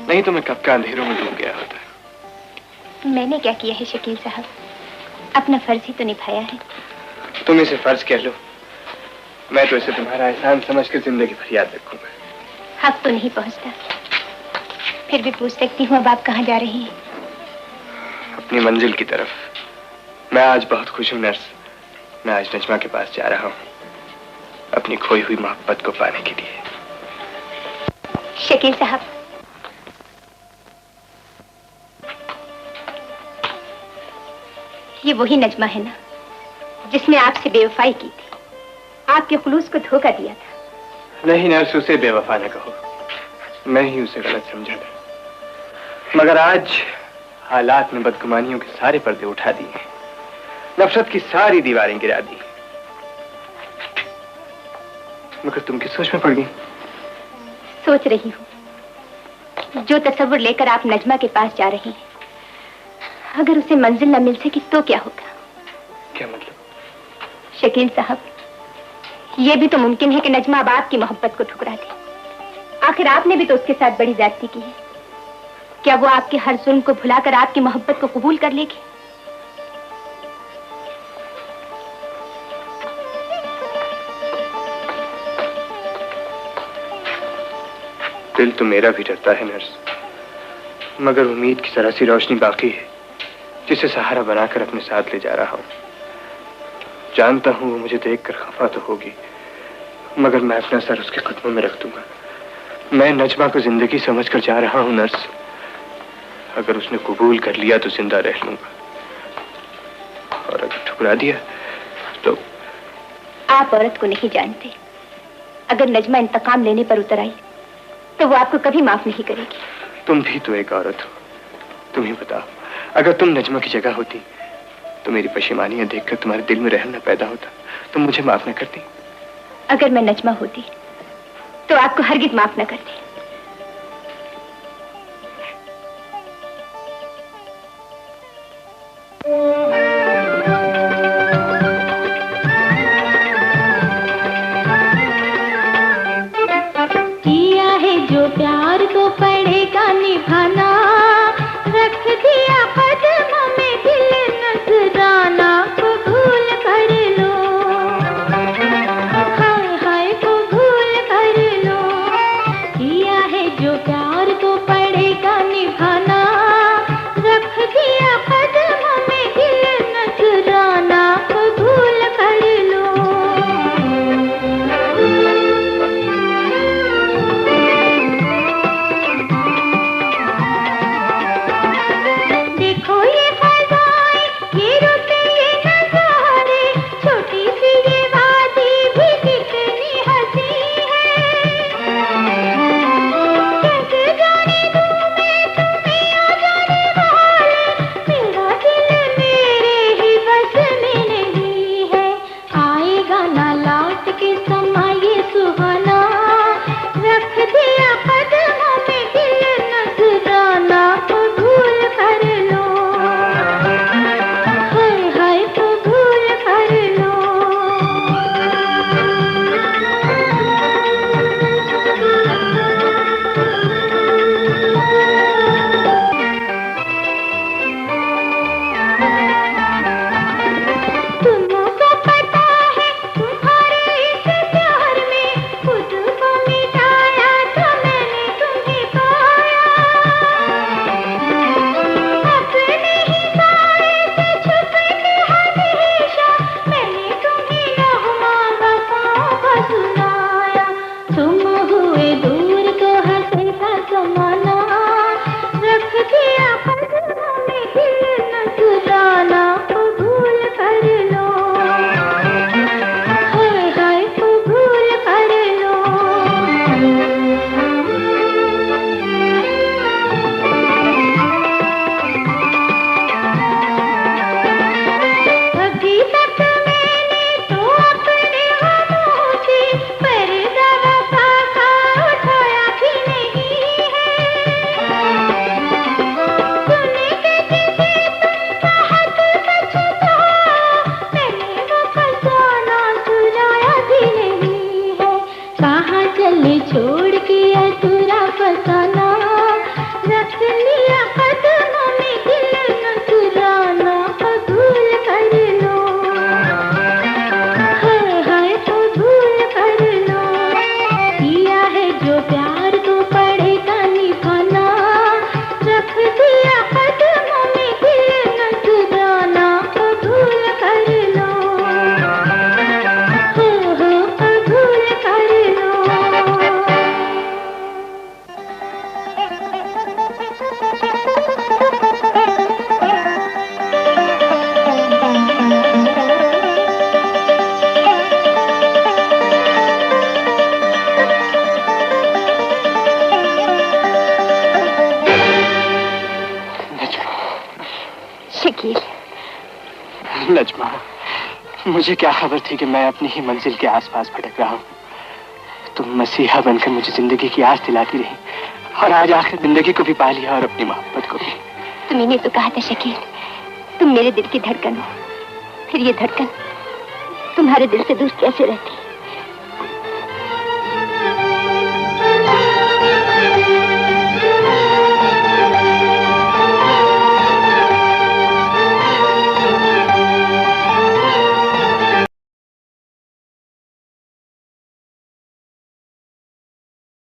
नहीं तो मैं कब का अंधेरों में डूब गया होता। मैंने क्या किया है शकील साहब? अपना फर्ज ही तो निभाया है। तुम इसे फर्ज कह लो, मैं तो इसे तुम्हारा एहसान समझ कर जिंदगी भर याद रखूंगा। हक तो नहीं पहुंचता, फिर भी पूछ सकती हूँ, अब आप कहाँ जा रही हैं? अपनी मंजिल की तरफ। मैं आज बहुत खुश हूँ नर्स। मैं आज नजमा के पास जा रहा हूँ, अपनी खोई हुई मोहब्बत को पाने के लिए। शकील साहब, ये वही नजमा है ना जिसने आपसे बेवफाई की थी, आपके खुलूस को धोखा दिया था? नहीं नर्स, उसे बेवफा न कहो, मैं ही उसे गलत समझा था। मगर आज हालात ने बदगुमानियों के सारे पर्दे उठा दिए, नफरत की सारी दीवारें गिरा दी। मगर तुम किस सोच में पड़ गई? सोच रही हूँ, जो तस्वीर लेकर आप नजमा के पास जा रही हैं, अगर उसे मंजिल न मिल सकी तो क्या होगा? क्या मतलब? शकील साहब, यह भी तो मुमकिन है कि नजमा अब आपकी मोहब्बत को ठुकरा दे। आखिर आपने भी तो उसके साथ बड़ी ज्यादती की है। क्या वो आपके हर जुल्म को भुलाकर आपकी मोहब्बत को कबूल कर लेगी? दिल तो मेरा भी डरता है नर्स, मगर उम्मीद की जरा सी रोशनी बाकी है, जिसे सहारा बनाकर अपने साथ ले जा रहा हूँ। जानता हूँ वो मुझे देखकर खफा तो होगी, मगर मैं अपना सर उसके कदमों में रख दूंगा। मैं नजमा को जिंदगी समझकर जा रहा हूँ नर्स। अगर उसने कबूल कर लिया तो जिंदा रह लूंगा, और अगर ठुकरा दिया तो। आप औरत को नहीं जानते। अगर नजमा इंतकाम लेने पर उतर आई तो वो आपको कभी माफ नहीं करेगी। तुम भी तो एक औरत हो, तुम ही बताओ, अगर तुम नजमा की जगह होती तो मेरी पशेमानियां देखकर तुम्हारे दिल में रहम न पैदा होता, तुम मुझे माफ न करती? अगर मैं नजमा होती तो आपको हरगिज माफ न करती। किया है जो प्यार तो पड़ेगा निभाना, रख दिया कदम में दिल नजराना, कबूल कर लो, हाय हाय कबूल कर लो। किया है जो प्यार तो पड़ेगा निभाना, रख दिया कदम में दिल नजराना, कबूल कर लो। देखो ये फजाएं, ये रुत, ये नजारे, छोटी सी ये वादी भी कितनी हंसी है। कैसे जाने दूं मैं तुम्हें आ जाने वाले, मेरा दिल मेरे ही बस में नहीं है। आएगा ना लौट के समा ये सुहाना, रख दिया कदमों में दिल नजराना, कबूल कर लो, हाय हाय कबूल कर लो। तुमको पता है तुम्हारे इस प्यार में खुद को मिटाया था मैंने नजमा, मुझे क्या खबर थी कि मैं अपनी ही मंजिल के आसपास भटक रहा हूँ। तुम मसीहा बनकर मुझे जिंदगी की आस दिलाती रही और आज आखिर जिंदगी को भी पा लिया और अपनी मोहब्बत को भी। तुमने तो कहा था शकील, तुम मेरे दिल की धड़कन हो, फिर ये धड़कन तुम्हारे दिल से दूर कैसे रहती?